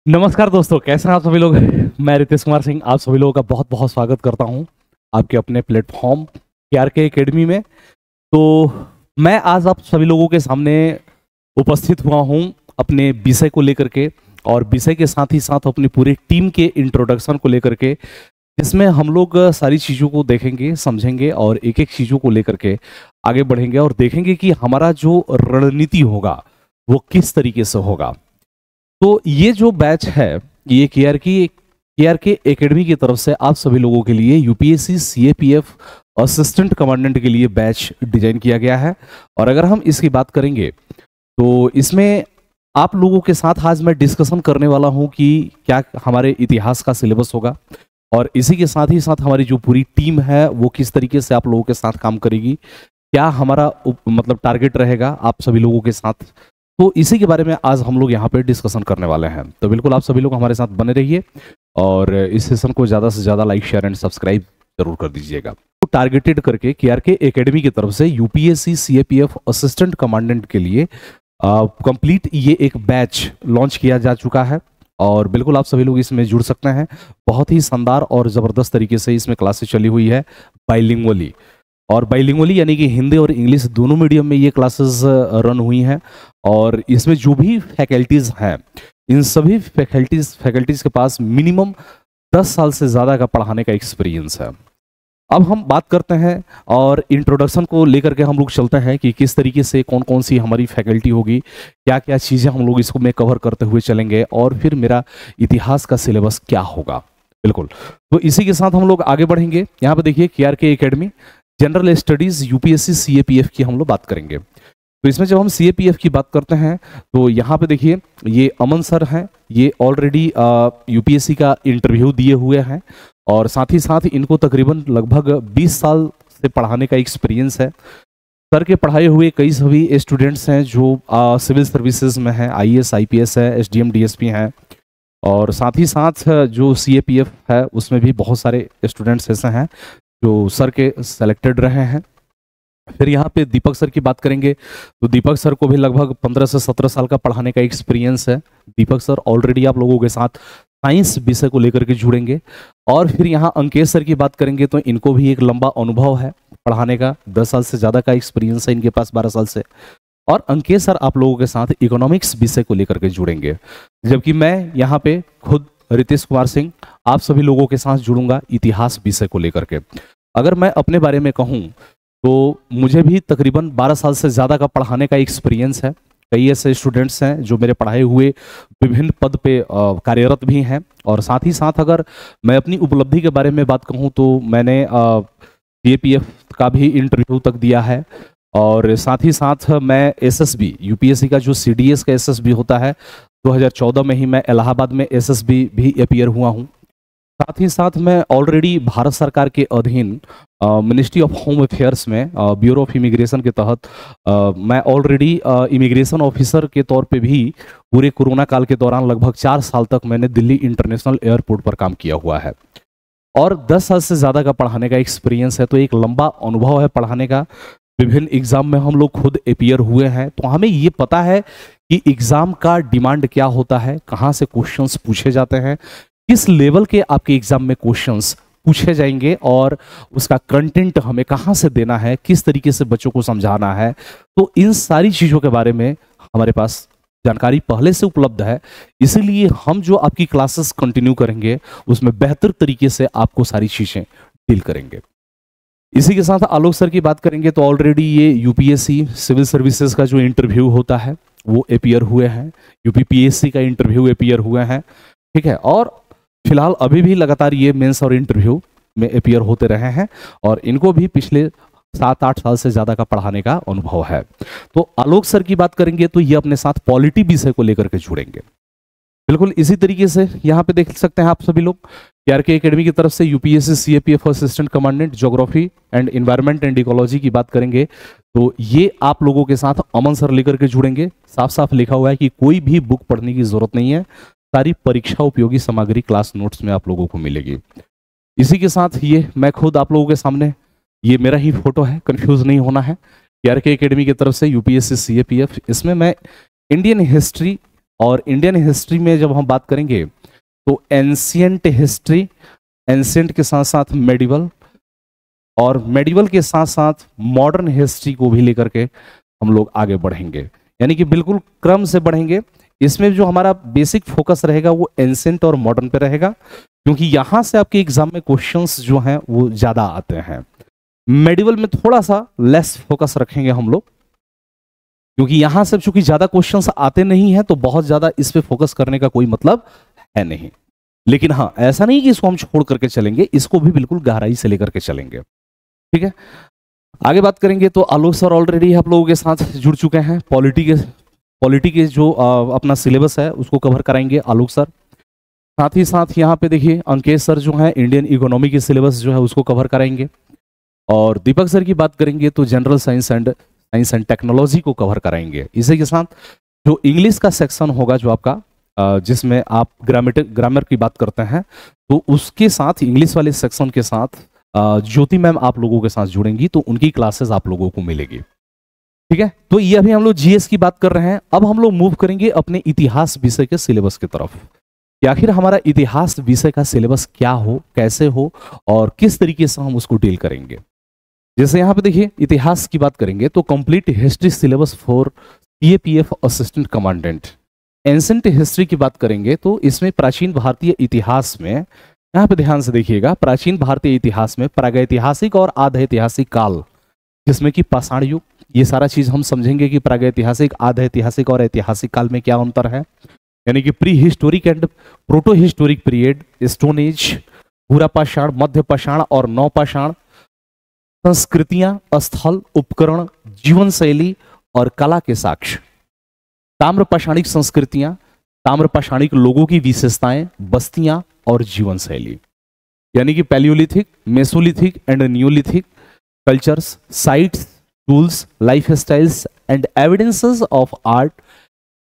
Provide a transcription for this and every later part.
नमस्कार दोस्तों, कैसे हैं आप सभी लोग। मैं रितेश कुमार सिंह आप सभी लोगों का बहुत बहुत स्वागत करता हूं आपके अपने प्लेटफॉर्म केआरके एकेडमी में। तो मैं आज आप सभी लोगों के सामने उपस्थित हुआ हूं अपने विषय को लेकर के, और विषय के साथ ही साथ अपनी पूरी टीम के इंट्रोडक्शन को लेकर के, जिसमें हम लोग सारी चीज़ों को देखेंगे, समझेंगे और एक एक चीज़ों को लेकर के आगे बढ़ेंगे और देखेंगे कि हमारा जो रणनीति होगा वो किस तरीके से होगा। तो ये जो बैच है, ये केआरके एकेडमी की तरफ से आप सभी लोगों के लिए यूपीएससी सीएपीएफ असिस्टेंट कमांडेंट के लिए बैच डिजाइन किया गया है। और अगर हम इसकी बात करेंगे तो इसमें आप लोगों के साथ आज मैं डिस्कशन करने वाला हूं कि क्या हमारे इतिहास का सिलेबस होगा, और इसी के साथ ही साथ हमारी जो पूरी टीम है वो किस तरीके से आप लोगों के साथ काम करेगी, क्या हमारा मतलब टारगेट रहेगा आप सभी लोगों के साथ। तो इसी के बारे में आज हम लोग यहाँ पे डिस्कशन करने वाले हैं। तो बिल्कुल आप सभी लोग हमारे साथ बने रहिए और इस सेशन को ज़्यादा से ज़्यादा लाइक, शेयर एंड सब्सक्राइब जरूर कर दीजिएगा। तो टारगेटेड करके केआरके एकेडमी की तरफ से यूपीएससी सीएपीएफ असिस्टेंट कमांडेंट के लिए कंप्लीट ये एक बैच लॉन्च किया जा चुका है, और बिल्कुल आप सभी लोग इसमें जुड़ सकते हैं। बहुत ही शानदार और ज़बरदस्त तरीके से इसमें क्लासेस चली हुई है बाइलिंगुअली, और बाइलिंगुअली यानी कि हिंदी और इंग्लिश दोनों मीडियम में ये क्लासेस रन हुई हैं। और इसमें जो भी फैकल्टीज़ हैं, इन सभी फैकल्टीज़ के पास मिनिमम 10 साल से ज़्यादा का पढ़ाने का एक्सपीरियंस है। अब हम बात करते हैं और इंट्रोडक्शन को लेकर के हम लोग चलते हैं कि किस तरीके से कौन कौन सी हमारी फैकल्टी होगी, क्या क्या चीज़ें हम लोग इसको में कवर करते हुए चलेंगे, और फिर मेरा इतिहास का सिलेबस क्या होगा। बिल्कुल, तो इसी के साथ हम लोग आगे बढ़ेंगे। यहाँ पे देखिए KRK academy general studies UPSC CAPF की हम लोग बात करेंगे। तो इसमें जब हम सीएपीएफ की बात करते हैं तो यहाँ पे देखिए ये अमन सर हैं, ये ऑलरेडी यूपीएससी का इंटरव्यू दिए हुए हैं, और साथ ही साथ इनको तकरीबन लगभग 20 साल से पढ़ाने का एक्सपीरियंस है। सर के पढ़ाए हुए कई सभी स्टूडेंट्स हैं जो सिविल सर्विसेज में हैं, आईएएस आईपीएस है, एसडीएम डीएसपी हैं, और साथ ही साथ जो सीएपीएफ है उसमें भी बहुत सारे स्टूडेंट्स ऐसे हैं जो सर के सेलेक्टेड रहे हैं। फिर यहाँ पे दीपक सर की बात करेंगे तो दीपक सर को भी लगभग 15 से 17 साल का पढ़ाने का एक्सपीरियंस है। दीपक सर ऑलरेडी आप लोगों के साथ साइंस विषय को लेकर के जुड़ेंगे। और फिर यहाँ अंकेश सर की बात करेंगे तो इनको भी एक लंबा अनुभव है पढ़ाने का, 10 साल से ज़्यादा का एक्सपीरियंस है इनके पास, 12 साल से। और अंकेश सर आप लोगों के साथ इकोनॉमिक्स विषय को लेकर के जुड़ेंगे, जबकि मैं यहाँ पे खुद रितेश कुमार सिंह आप सभी लोगों के साथ जुड़ूंगा इतिहास विषय को लेकर के। अगर मैं अपने बारे में कहूँ तो मुझे भी तकरीबन 12 साल से ज़्यादा का पढ़ाने का एक्सपीरियंस है। कई ऐसे स्टूडेंट्स हैं जो मेरे पढ़ाए हुए विभिन्न पद पे कार्यरत भी हैं। और साथ ही साथ अगर मैं अपनी उपलब्धि के बारे में बात कहूँ तो मैंने सीएपीएफ का भी इंटरव्यू तक दिया है, और साथ ही साथ मैं एसएसबी यूपीएससी का जो सीडीएस का एसएसबी होता है 2014 में ही मैं इलाहाबाद में एसएसबी भी अपीयर हुआ हूँ। साथ ही साथ मैं ऑलरेडी भारत सरकार के अधीन मिनिस्ट्री ऑफ होम अफेयर्स में ब्यूरो ऑफ इमिग्रेशन के तहत मैं ऑलरेडी इमिग्रेशन ऑफिसर के तौर पे भी पूरे कोरोना काल के दौरान लगभग 4 साल तक मैंने दिल्ली इंटरनेशनल एयरपोर्ट पर काम किया हुआ है, और 10 साल से ज़्यादा का पढ़ाने का एक्सपीरियंस है। तो एक लंबा अनुभव है पढ़ाने का। विभिन्न एग्जाम में हम लोग खुद अपीयर हुए हैं, तो हमें ये पता है कि एग्जाम का डिमांड क्या होता है, कहाँ से क्वेश्चंस पूछे जाते हैं, किस लेवल के आपके एग्जाम में क्वेश्चंस पूछे जाएंगे, और उसका कंटेंट हमें कहाँ से देना है, किस तरीके से बच्चों को समझाना है। तो इन सारी चीज़ों के बारे में हमारे पास जानकारी पहले से उपलब्ध है, इसीलिए हम जो आपकी क्लासेस कंटिन्यू करेंगे उसमें बेहतर तरीके से आपको सारी चीज़ें डील करेंगे। इसी के साथ आलोक सर की बात करेंगे तो ऑलरेडी ये यूपीएससी सिविल सर्विसेज का जो इंटरव्यू होता है वो अपीयर हुए हैं, यूपीपीएससी का इंटरव्यू अपीयर हुए हैं, ठीक है। और फिलहाल अभी भी लगातार ये मेंस और इंटरव्यू में अपीयर होते रहे हैं, और इनको भी पिछले 7-8 साल से ज़्यादा का पढ़ाने का अनुभव है। तो आलोक सर की बात करेंगे तो ये अपने साथ पॉलिटी विषय को लेकर के जुड़ेंगे। बिल्कुल इसी तरीके से यहाँ पे देख सकते हैं आप सभी लोग केआरके एकेडमी की तरफ से UPSC CAPF assistant commandant geography and environment and ecology की बात करेंगे तो ये आप लोगों के साथ अमन सर लेकर के जुड़ेंगे। साफ साफ लिखा हुआ है कि कोई भी बुक पढ़ने की जरूरत नहीं है, सारी परीक्षा उपयोगी सामग्री क्लास नोट्स में आप लोगों को मिलेगी। इसी के साथ ये मैं खुद आप लोगों के सामने, ये मेरा ही फोटो है, कंफ्यूज नहीं होना है। केआरके एकेडमी की तरफ से यूपीएससी सीएपीएफ, इसमें मैं इंडियन हिस्ट्री और इंडियन हिस्ट्री में जब हम बात करेंगे तो एंशियंट हिस्ट्री, एंशियंट के साथ साथ मेडिवल, और मेडिवल के साथ साथ मॉडर्न हिस्ट्री को भी लेकर के हम लोग आगे बढ़ेंगे, यानी कि बिल्कुल क्रम से बढ़ेंगे। इसमें जो हमारा बेसिक फोकस रहेगा वो एंशियंट और मॉडर्न पे रहेगा, क्योंकि यहां से आपके एग्जाम में क्वेश्चंस जो हैं वो ज्यादा आते हैं। मेडिवल में थोड़ा सा लेस फोकस रखेंगे हम लोग, क्योंकि यहां से चूंकि ज्यादा क्वेश्चंस आते नहीं हैं तो बहुत ज्यादा इस पे फोकस करने का कोई मतलब है नहीं। लेकिन हाँ, ऐसा नहीं कि इसको हम छोड़ करके चलेंगे, इसको भी बिल्कुल गहराई से लेकर के चलेंगे। ठीक है, आगे बात करेंगे तो आलोक सर ऑलरेडी आप लोगों के साथ जुड़ चुके हैं। पॉलिटी के जो अपना सिलेबस है उसको कवर कराएंगे आलोक सर। साथ ही साथ यहाँ पे देखिए अंकेश सर जो है इंडियन इकोनॉमी के सिलेबस जो है उसको कवर कराएंगे, और दीपक सर की बात करेंगे तो जनरल साइंस एंड टेक्नोलॉजी को कवर कराएंगे। इसी के साथ जो इंग्लिश का सेक्शन होगा जो आपका जिसमें आप ग्रामर की बात करते हैं, तो उसके साथ इंग्लिश वाले सेक्शन के साथ ज्योति मैम आप लोगों के साथ जुड़ेंगी, तो उनकी क्लासेस आप लोगों को मिलेगी। ठीक है, तो ये अभी हम लोग जीएस की बात कर रहे हैं। अब हम लोग मूव करेंगे अपने इतिहास विषय के सिलेबस की तरफ कि आखिर हमारा इतिहास विषय का सिलेबस क्या हो, कैसे हो और किस तरीके से हम उसको डील करेंगे। जैसे यहाँ पे देखिए इतिहास की बात करेंगे तो complete history syllabus for CAPF assistant commandant. Ancient history की बात करेंगे तो इसमें प्राचीन भारतीय इतिहास में, यहाँ पे ध्यान से देखिएगा, प्राचीन भारतीय इतिहास में प्रागैतिहासिक और आधैतिहासिक काल, जिसमें कि पाषाण युग, ये सारा चीज हम समझेंगे कि प्रागैतिहासिक, आधैतिहासिक और ऐतिहासिक काल में क्या अंतर है, यानी कि pre historic and proto historic period, stone age, भूरा पाषाण, मध्य पाषाण और नवपाषाण, संस्कृतियां, स्थल, उपकरण, जीवन शैली और कला के साक्ष्य, ताम्रपाषाणिक संस्कृतियां, ताम्रपाषाणिक लोगों की विशेषताएं, बस्तियां और जीवन शैली, यानी कि Palaeolithic, Mesolithic and Neolithic cultures, sites, tools, life styles and evidences of art,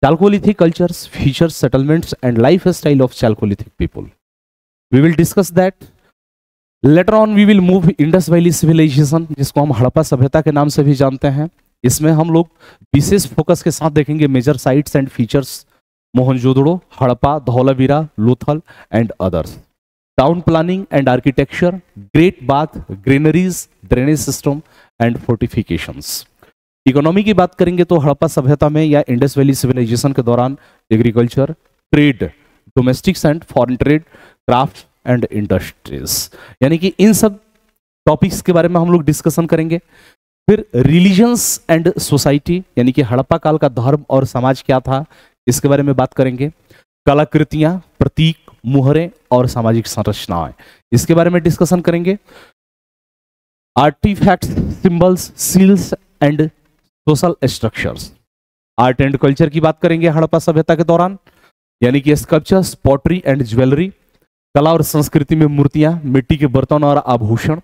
Chalcolithic cultures, features, settlements and lifestyle of Chalcolithic people. We will discuss that. Later on we will move Indus Valley Civilization, जिसको हम हड़प्पा सभ्यता के नाम से भी जानते हैं। इसमें हम लोग विशेष फोकस के साथ देखेंगे major sites and features, Mohenjodaro, Harappa, Dholavira, Lothal and others, town planning and architecture, great bath, granaries, drainage system and fortifications. Economy की बात करेंगे तो हड़प्पा सभ्यता में या इंडस वैली सिविलाइजेशन के दौरान agriculture, trade, domestics and foreign trade, craft and industries, यानी कि इन सब टॉपिक्स के बारे में हम लोग डिस्कशन करेंगे। फिर रिलीजन्स एंड सोसाइटी, यानी कि हड़प्पा काल का धर्म और समाज क्या था, इसके बारे में बात करेंगे। कलाकृतियां, प्रतीक, मुहरें और सामाजिक संरचनाएं, इसके बारे में डिस्कशन करेंगे। Artifacts, symbols, seals and social structures, art and culture की बात करेंगे हड़प्पा सभ्यता के दौरान, यानी कि स्कल्पचर्स, पॉटरी एंड ज्वेलरी, कला और संस्कृति में मूर्तियां, मिट्टी के बर्तन और आभूषण।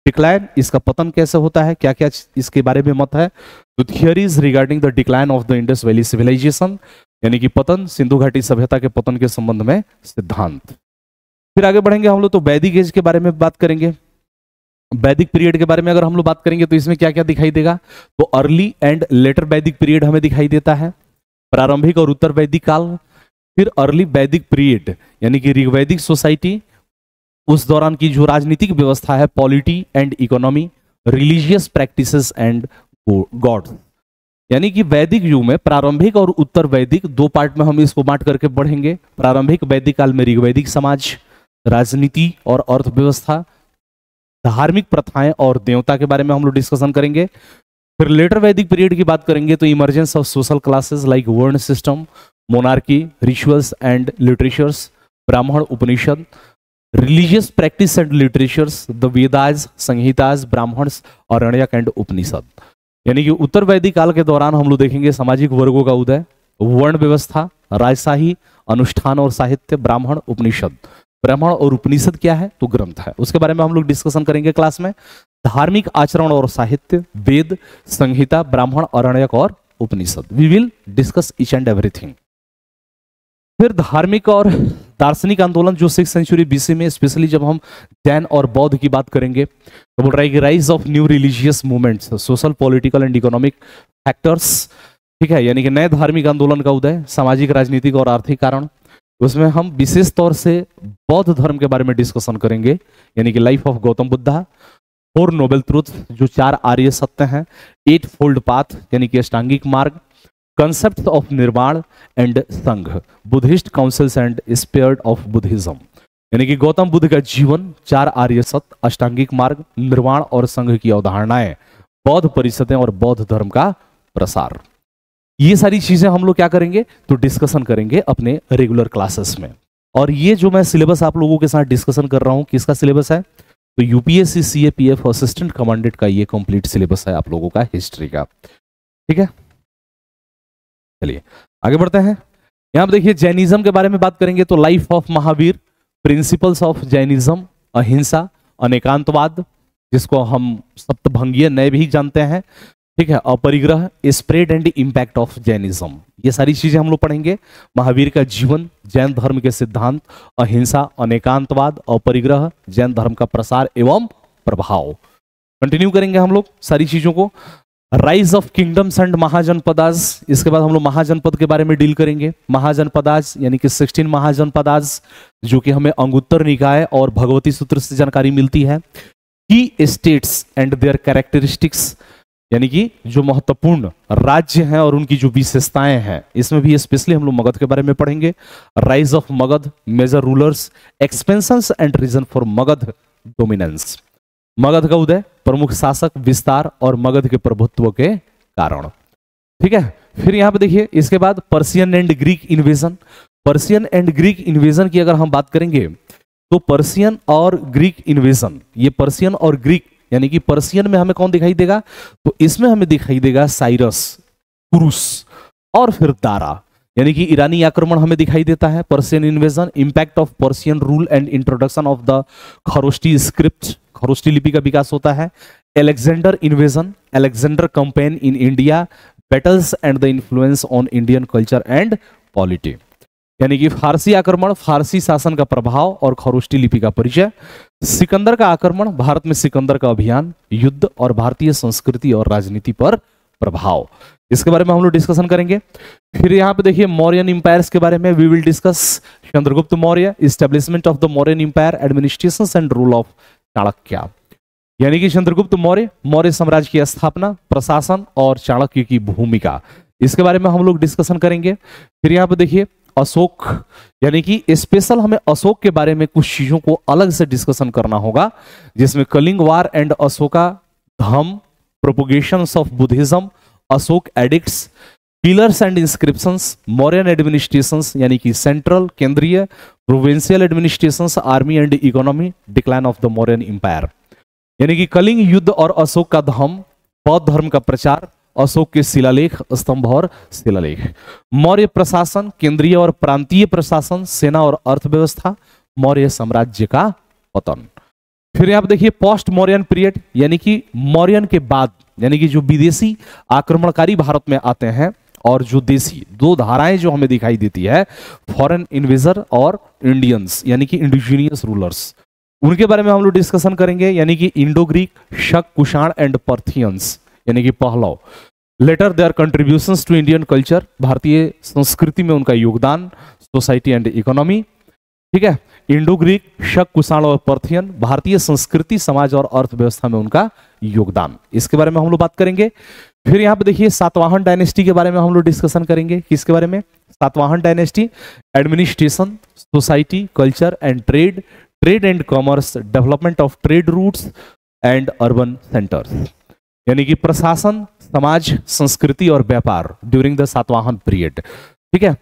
डिक्लाइन, इसका पतन कैसे होता है, क्या क्या इसके बारे में मत है। तो theories regarding the decline of the Indus valley civilisation, यानी कि पतन, सिंधु घाटी सभ्यता के पतन के संबंध में सिद्धांत। फिर आगे बढ़ेंगे हम लोग तो वैदिक एज के बारे में बात करेंगे। वैदिक पीरियड के बारे में अगर हम लोग बात करेंगे तो इसमें क्या क्या दिखाई देगा, तो अर्ली एंड लेटर वैदिक पीरियड हमें दिखाई देता है, प्रारंभिक और उत्तर वैदिक काल। फिर अर्ली वैदिक पीरियड, यानी कि ऋग्वैदिक सोसाइटी, उस दौरान की जो राजनीतिक व्यवस्था है, polity and economy, religious practices and God, यानी कि वैदिक युग में प्रारंभिक और उत्तर वैदिक दो पार्ट में हम इसको बांट करके बढ़ेंगे। प्रारंभिक वैदिक काल में ऋग्वैदिक समाज, राजनीति और अर्थव्यवस्था, धार्मिक प्रथाएं और देवता के बारे में हम लोग डिस्कशन करेंगे। फिर लेटर वैदिक पीरियड की बात करेंगे तो emergence of social classes like varna system, monarchy, rituals and literatures, Brahmana Upanishad, religious practice and literatures, the Vedas, Samhitas, Brahmanas, Aranyaka and Upanishad, यानी कि उत्तर वैदिक काल के दौरान हम लोग देखेंगे सामाजिक वर्गों का उदय, वर्ण व्यवस्था, राजशाही, अनुष्ठान और साहित्य, ब्राह्मण, उपनिषद। ब्राह्मण और उपनिषद क्या है, तो ग्रंथ है, उसके बारे में हम लोग डिस्कशन करेंगे क्लास में। धार्मिक आचरण और साहित्य, वेद, संहिता, ब्राह्मण, आरण्यक और Upanishad, we will discuss each and everything. फिर धार्मिक और दार्शनिक आंदोलन जो 6th सेंचुरी बीसी में, स्पेशली जब हम जैन और बौद्ध की बात करेंगे तो बोल रहा है कि rise of new religious movements, social, political and economic factors, ठीक है, यानी कि नए धार्मिक आंदोलन का उदय, सामाजिक, राजनीतिक और आर्थिक कारण। उसमें हम विशेष तौर से बौद्ध धर्म के बारे में डिस्कशन करेंगे, यानी कि life of Gautam Buddha, 4 Nobel truth जो 4 आर्य सत्य हैं, 8 फोल्ड पाथ यानी कि अष्टांगिक मार्ग, कंसेप्ट ऑफ निर्वाण एंड संघ, Buddhist councils and spirit of Buddhism, यानी कि गौतम बुद्ध का जीवन, 4 आर्य सत्य, अष्टांगिक मार्ग, निर्वाण और संघ की अवधारणाएं, बौद्ध परिषदें और बौद्ध धर्म का प्रसार। ये सारी चीजें हम लोग क्या करेंगे तो डिस्कशन करेंगे अपने रेगुलर क्लासेस में। और ये जो मैं सिलेबस आप लोगों के साथ डिस्कशन कर रहा हूं, किसका सिलेबस है? तो यूपीएससी सीएपीएफ असिस्टेंट कमांडेंट का ये कंप्लीट सिलेबस है आप लोगों का हिस्ट्री का। ठीक है, चलिए आगे बढ़ते हैं। यहां पर देखिए जैनिज्म के बारे में बात करेंगे तो life of Mahavir, principles of Jainism, अहिंसा, अनेकांतवाद जिसको हम सप्तभंगीय नए भी जानते हैं, ठीक है, aparigraha, spread and impact of Jainism, ये सारी चीजें हम लोग पढ़ेंगे। महावीर का जीवन, जैन धर्म के सिद्धांत, अहिंसा, अनेकांतवाद, अपरिग्रह, जैन धर्म का प्रसार एवं प्रभाव। कंटिन्यू करेंगे हम लोग सारी चीजों को। राइज ऑफ किंगडम्स एंड महाजनपदाज, इसके बाद हम लोग महाजनपद के बारे में डील करेंगे। महाजनपदाज यानी कि 16 महाजनपदाज जो कि हमें अंगुत्तर निकाय और भगवती सूत्र से जानकारी मिलती है। की स्टेट्स एंड देयर कैरेक्टरिस्टिक्स, यानी कि जो महत्वपूर्ण राज्य हैं और उनकी जो विशेषताएं हैं, इसमें भी स्पेशली हम लोग मगध के बारे में पढ़ेंगे। Rise of Magadha, major rulers, expansions and reason for Magadha dominance, Magadha का उदय, प्रमुख शासक, विस्तार और मगध के प्रभुत्व के कारण। ठीक है, फिर यहां पे देखिए इसके बाद Persian and Greek invasion. Persian and Greek invasion की अगर हम बात करेंगे तो पर्शियन और ग्रीक इन्वेजन, ये पर्शियन और ग्रीक यानी कि पर्शियन में हमें कौन दिखाई देगा तो इसमें हमें दिखाई देगा साइरस, कुरुस और फिर दारा, यानी कि ईरानी आक्रमण हमें दिखाई देता है। Persian invasion, impact of Persian rule and introduction of the Kharosthi script, Kharosthi लिपि का विकास होता है। Alexander invasion, Alexander campaign in India, battles and the influence on Indian culture and polity, यानी कि फारसी आक्रमण, फारसी शासन का प्रभाव और खरोष्टी लिपि का परिचय। सिकंदर का आक्रमण, भारत में सिकंदर का अभियान, युद्ध और भारतीय संस्कृति और राजनीति पर प्रभाव, इसके बारे में हम लोग डिस्कशन करेंगे। फिर यहाँ पे देखिए मौर्यन इंपायर्स के बारे में we will discuss. Chandragupta Maurya, establishment of the Mauryan empire, administration and rule of Chanakya, यानी कि चंद्रगुप्त मौर्य, मौर्य साम्राज्य की स्थापना, प्रशासन और चाणक्य की भूमिका, इसके बारे में हम लोग डिस्कशन करेंगे। फिर यहाँ पे देखिए अशोक, यानी कि स्पेशल हमें अशोक के बारे में कुछ चीजों को अलग से डिस्कशन करना होगा, जिसमें कलिंग वार and Ashoka Dhamma, propagations of Buddhism, Ashoka edicts, pillars and inscriptions, Mauryan administrations यानी कि सेंट्रल, केंद्रीय, provincial administrations, army and economy, decline of the Mauryan empire, यानी कि कलिंग युद्ध और अशोक का धम, बौद्ध धर्म का प्रचार, अशोक के शिलालेख, स्तंभ और शिलालेख, मौर्य प्रशासन, केंद्रीय और प्रांतीय प्रशासन, सेना और अर्थव्यवस्था, मौर्य साम्राज्य का पतन। फिर यहां पर देखिए पोस्ट मौर्यन पीरियड, यानी कि मौर्यन के बाद, यानी कि जो विदेशी आक्रमणकारी भारत में आते हैं और जो देसी, दो धाराएं जो हमें दिखाई देती है, फॉरेन इन्वेजर और इंडियंस यानी कि इंडिजीनियस रूलर्स, उनके बारे में हम लोग डिस्कशन करेंगे, यानी कि इंडो ग्रीक, शक, कुषाण एंड पर्थियंस यानी कि Pahlava. Later their contributions to Indian culture, भारतीय संस्कृति में उनका योगदान, सोसाइटी एंड इकोनॉमी, ठीक है। इंडो ग्रीक, शक, कुषाण और पर्थियन, भारतीय संस्कृति, समाज और अर्थव्यवस्था में उनका योगदान, इसके बारे में हम लोग बात करेंगे। फिर यहाँ पे देखिए सातवाहन डायनेस्टी के बारे में हम लोग डिस्कशन करेंगे। किसके बारे में? Satavahana dynasty, administration, society, culture and trade, trade and commerce, development of trade routes and urban centres, यानी कि प्रशासन, समाज, संस्कृति और व्यापार ड्यूरिंग द सातवाहन पीरियड, ठीक है।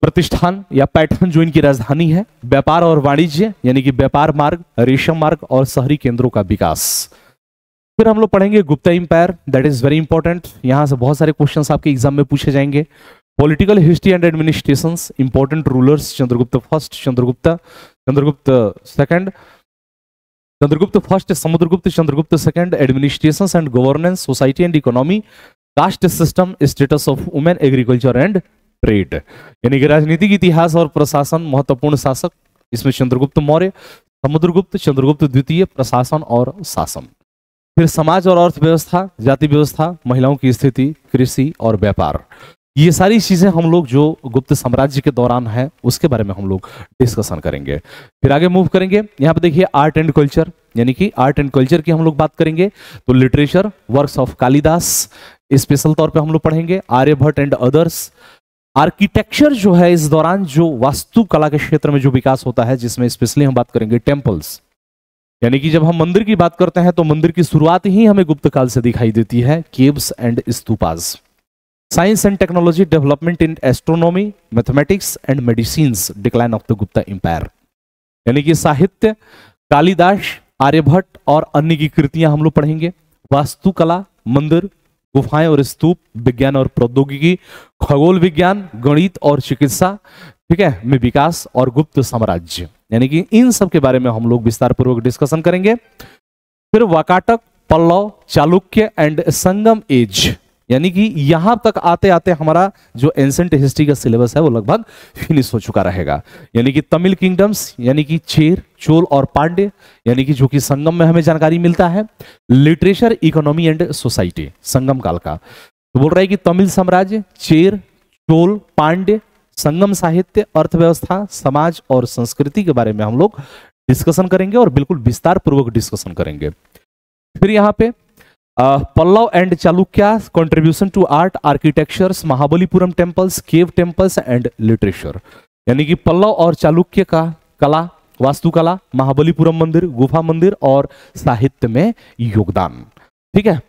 प्रतिष्ठान या पैटर्न जो इनकी राजधानी है, व्यापार और वाणिज्य यानी कि व्यापार मार्ग, रेशम मार्ग और शहरी केंद्रों का विकास। फिर हम लोग पढ़ेंगे Gupta empire, that is very important, यहां से बहुत सारे क्वेश्चंस आपके एग्जाम में पूछे जाएंगे। Political history and administrations, important rulers, Chandragupta first, Chandragupta second, Chandragupta first, Samudragupta, Chandragupta second, administration and governance, society and economy, caste system, status of women, agriculture and trade, यानी कि राजनीतिक इतिहास और प्रशासन, महत्वपूर्ण शासक, इसमें चंद्रगुप्त मौर्य, समुद्रगुप्त, चंद्रगुप्त द्वितीय, प्रशासन और शासन। फिर समाज और अर्थव्यवस्था, जाति व्यवस्था, महिलाओं की स्थिति, कृषि और व्यापार, ये सारी चीजें हम लोग जो गुप्त साम्राज्य के दौरान है उसके बारे में हम लोग डिस्कशन करेंगे। फिर आगे मूव करेंगे, यहाँ पे देखिए आर्ट एंड कल्चर, यानी कि आर्ट एंड कल्चर की हम लोग बात करेंगे तो literature, works of Kalidas special तौर पे हम लोग पढ़ेंगे, आर्यभट्ट एंड अदर्स। आर्किटेक्चर जो है इस दौरान जो वास्तुकला के क्षेत्र में जो विकास होता है, जिसमें स्पेशली हम बात करेंगे टेम्पल्स, यानी कि जब हम मंदिर की बात करते हैं तो मंदिर की शुरुआत ही हमें गुप्त काल से दिखाई देती है, caves and stupas. Science and technology development in astronomy, mathematics and medicines, decline of the Gupta empire, यानी कि साहित्य, कालिदास, आर्यभट्ट और अन्य की कृतियां हम लोग पढ़ेंगे, वास्तुकला, मंदिर, गुफाएं और स्तूप, विज्ञान और प्रौद्योगिकी, खगोल विज्ञान, गणित और चिकित्सा, ठीक है, में विकास और गुप्त साम्राज्य, यानी कि इन सब के बारे में हम लोग विस्तार पूर्वक डिस्कशन करेंगे। फिर वाकाटक, पल्लव, चालुक्य एंड संगम एज, यानी कि यहां तक आते आते हमारा जो एंसेंट हिस्ट्री का सिलेबस है वो लगभग फिनिश हो चुका रहेगा, यानी कि तमिल किंगडम्स, यानी कि चेर, चोल और पांड्य, यानी कि जो कि संगम में हमें जानकारी मिलता है। लिटरेचर, इकोनॉमी एंड सोसाइटी, संगम काल का, तो बोल रहा है कि तमिल साम्राज्य, चेर, चोल, पांड्य, संगम साहित्य, अर्थव्यवस्था, समाज और संस्कृति के बारे में हम लोग डिस्कशन करेंगे और बिल्कुल विस्तार पूर्वक डिस्कशन करेंगे। फिर यहाँ पे Pallava and Chalukya, contribution to art, architectures, Mahabalipuram temples, cave temples and literature, यानी कि पल्लव और चालुक्य का कला, वास्तुकला, महाबलीपुरम मंदिर, गुफा मंदिर और साहित्य में योगदान, ठीक है।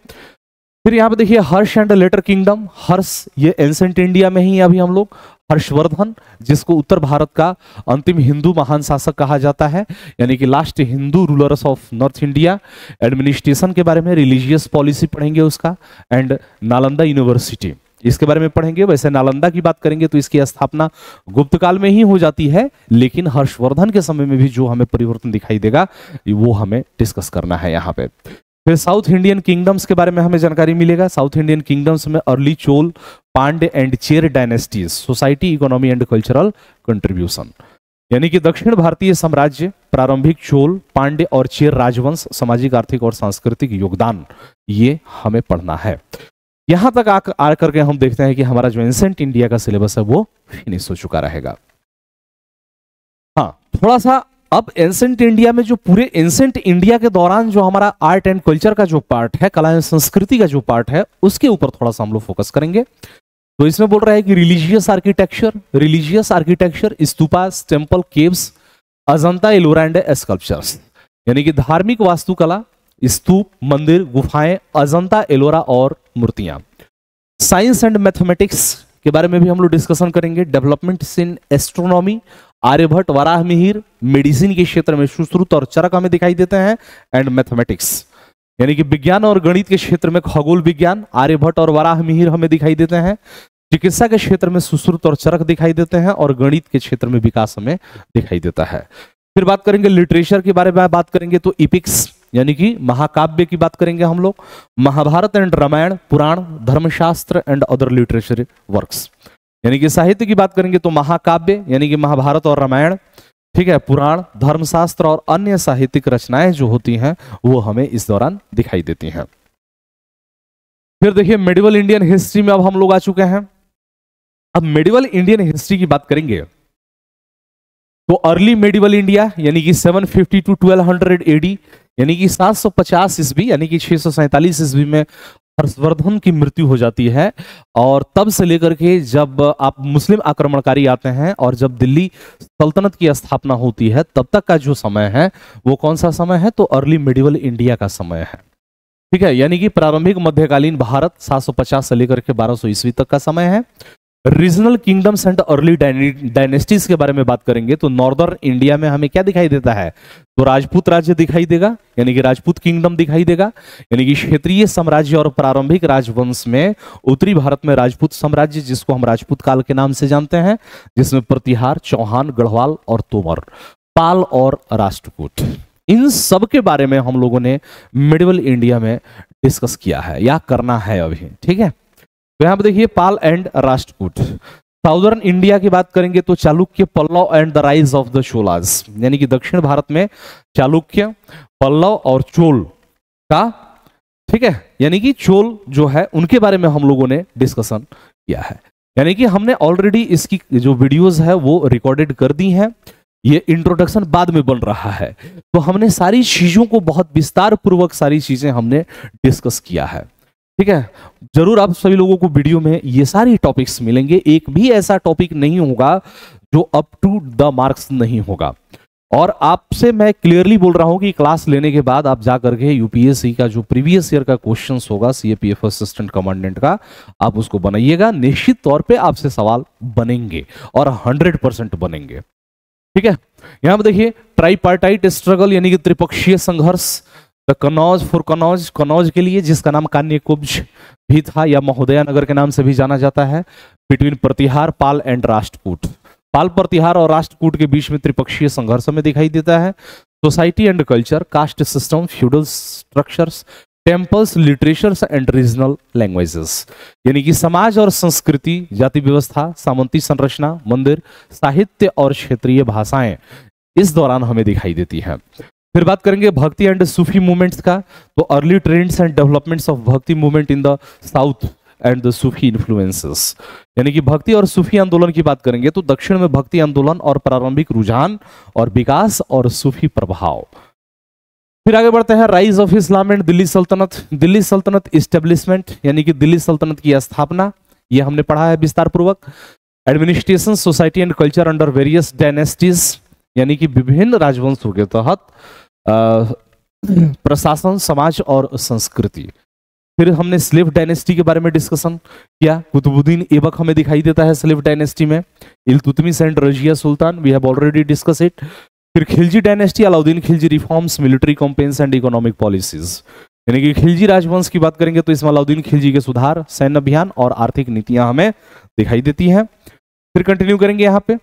फिर यहाँ पे देखिए हर्ष एंड लेटर किंगडम, हर्ष ये एंसेंट इंडिया में ही अभी हम लोग, हर्षवर्धन जिसको उत्तर भारत का अंतिम हिंदू महान शासक कहा जाता है, यानी कि last Hindu rulers of north India. Administration के बारे में, रिलीजियस पॉलिसी पढ़ेंगे उसका, एंड नालंदा यूनिवर्सिटी इसके बारे में पढ़ेंगे। वैसे नालंदा की बात करेंगे तो इसकी स्थापना गुप्त काल में ही हो जाती है, लेकिन हर्षवर्धन के समय में भी जो हमें परिवर्तन दिखाई देगा वो हमें डिस्कस करना है यहाँ पे। फिर साउथ इंडियन किंगडम्स के बारे में हमें जानकारी मिलेगा। साउथ इंडियन किंगडम्स में early Chola, Pandya and Chera dynasties, society, economy and cultural contribution, यानी कि दक्षिण भारतीय साम्राज्य, प्रारंभिक चोल, पांड्य और चेर राजवंश, सामाजिक, आर्थिक और सांस्कृतिक योगदान, ये हमें पढ़ना है। यहां तक आकर के हम देखते हैं कि हमारा जो एंसेंट इंडिया का सिलेबस है वो फिनिश हो चुका रहेगा। हाँ, थोड़ा सा अब एंसेंट इंडिया में जो पूरे एंसेंट इंडिया के दौरान जो हमारा आर्ट एंड कल्चर का जो पार्ट है, कला एवं संस्कृति का जो पार्ट है, उसके ऊपर थोड़ा सा हम लोग फोकस करेंगे। तो इसमें बोल रहा है कि religious architecture, stupas, temple, caves, Ajanta, Ellora and sculptures, यानी कि धार्मिक वास्तुकला, स्तूप, मंदिर, गुफाएं, अजंता, एलोरा और मूर्तियां। साइंस एंड मैथमेटिक्स के बारे में भी हम लोग डिस्कशन करेंगे। Developments in astronomy, Aryabhatta, Varahamihira, medicine के क्षेत्र में सुश्रुत और चरक हमें दिखाई देते हैं, एंड मैथमेटिक्स, यानी कि विज्ञान और गणित के क्षेत्र में खगोल विज्ञान, आर्यभट्ट और वराह मिहिर हमें दिखाई देते हैं। चिकित्सा के क्षेत्र में सुश्रुत और चरक दिखाई देते हैं, और गणित के क्षेत्र में विकास हमें दिखाई देता है। फिर बात करेंगे लिटरेचर के बारे में, बात करेंगे तो इपिक्स, यानी कि महाकाव्य की बात करेंगे हम लोग, महाभारत एंड रामायण, पुराण, धर्मशास्त्र एंड अदर लिटरेचर वर्क्स, यानी कि साहित्य की बात करेंगे तो महाकाव्य यानी कि महाभारत और रामायण, ठीक है, पुराण, धर्मशास्त्र और अन्य साहित्यिक रचनाएं जो होती हैं वो हमें इस दौरान दिखाई देती हैं। फिर देखिए मेडिवल इंडियन हिस्ट्री में अब हम लोग आ चुके हैं। अब मेडिवल इंडियन हिस्ट्री की बात करेंगे तो अर्ली मेडिवल इंडिया यानी कि 750 टू 1200 एडी, यानी कि 750 ईस्वी यानी कि 647 ईस्वी में हर्षवर्धन की मृत्यु हो जाती है। और तब से लेकर के जब आप मुस्लिम आक्रमणकारी आते हैं और जब दिल्ली सल्तनत की स्थापना होती है, तब तक का जो समय है वो कौन सा समय है, तो अर्ली मेडिवल इंडिया का समय है, ठीक है, यानी कि प्रारंभिक मध्यकालीन भारत 750 से लेकर के 1200 ईस्वी तक का समय है। Regional kingdoms and early dynasties के बारे में बात करेंगे तो नॉर्दर्न इंडिया में हमें क्या दिखाई देता है, तो राजपूत राज्य दिखाई देगा, यानी कि राजपूत किंगडम दिखाई देगा, यानी कि क्षेत्रीय साम्राज्य और प्रारंभिक राजवंश में उत्तरी भारत में राजपूत साम्राज्य जिसको हम राजपूत काल के नाम से जानते हैं, जिसमें प्रतिहार, चौहान, गढ़वाल और तोमर, पाल और राष्ट्रकूट, इन सब के बारे में हम लोगों ने मिडिवल इंडिया में डिस्कस किया है या करना है अभी, ठीक है। तो यहां पर देखिए Pala and Rashtrakuta. Southern India की बात करेंगे तो Chalukya, Pallava and the rise of the Cholas, यानी कि दक्षिण भारत में चालुक्य, पल्लव और चोल का ठीक है, यानी कि चोल जो है उनके बारे में हम लोगों ने डिस्कशन किया है। यानी कि हमने ऑलरेडी इसकी जो वीडियोस है वो रिकॉर्डेड कर दी हैं, ये इंट्रोडक्शन बाद में बन रहा है। तो हमने सारी चीजों को बहुत विस्तार पूर्वक सारी चीजें हमने डिस्कस किया है। ठीक है, जरूर आप सभी लोगों को वीडियो में ये सारी टॉपिक्स मिलेंगे, एक भी ऐसा टॉपिक नहीं होगा जो अप टू द मार्क्स नहीं होगा। और आपसे मैं क्लियरली बोल रहा हूं कि क्लास लेने के बाद आप जा करके यूपीएससी का जो प्रीवियस ईयर का क्वेश्चंस होगा सीएपीएफ असिस्टेंट कमांडेंट का, आप उसको बनाइएगा। निश्चित तौर पे आपसे सवाल बनेंगे और 100% बनेंगे। ठीक है, यहां पर देखिए ट्राईपार्टाइट स्ट्रगल यानी कि त्रिपक्षीय संघर्ष, द कनौज फॉर कनौज, कनौज के लिए जिसका नाम कान्यकुब्ज भी था या महोदया नगर के नाम से भी जाना जाता है, बिटवीन प्रतिहार, पाल एंड राष्ट्रकूट। पाल, प्रतिहार और राष्ट्रकूट के बीच में त्रिपक्षीय संघर्ष में दिखाई देता है। Society and culture, caste system, feudal structures, temples, literatures and regional languages, यानी कि समाज और संस्कृति, जाति व्यवस्था, सामंती संरचना, मंदिर, साहित्य और क्षेत्रीय भाषाएं इस दौरान हमें दिखाई देती है। फिर बात करेंगे भक्ति एंड सूफी मूवमेंट्स का, तो early trends and developments of Bhakti movement in the south and the Sufi influences, यानी कि भक्ति और सूफी आंदोलन की बात करेंगे तो दक्षिण में भक्ति आंदोलन और प्रारंभिक रुझान और विकास और सूफी प्रभाव। फिर आगे बढ़ते हैं rise of Islam and Delhi सल्तनत, दिल्ली सल्तनत इस्टेब्लिशमेंट यानी कि दिल्ली सल्तनत की स्थापना, ये हमने पढ़ा है विस्तार पूर्वक। Administration, society and culture under various dynasties, यानी कि विभिन्न राजवंशों के तहत प्रशासन, समाज और संस्कृति। फिर हमने स्लेव डायनेस्टी के बारे में डिस्कशन किया, कुतुबुद्दीन ऐबक हमें दिखाई देता है स्लेव डायनेस्टी में, Iltutmish and Razia Sultan, we have already discuss it. फिर Khilji dynasty, Alauddin Khilji, reforms, military campaigns and economic policies, यानी कि खिलजी राजवंश की बात करेंगे तो इसमें अलाउद्दीन खिलजी के सुधार, सैन्य अभियान और आर्थिक नीतियां हमें दिखाई देती हैं। फिर कंटिन्यू करेंगे यहाँ पे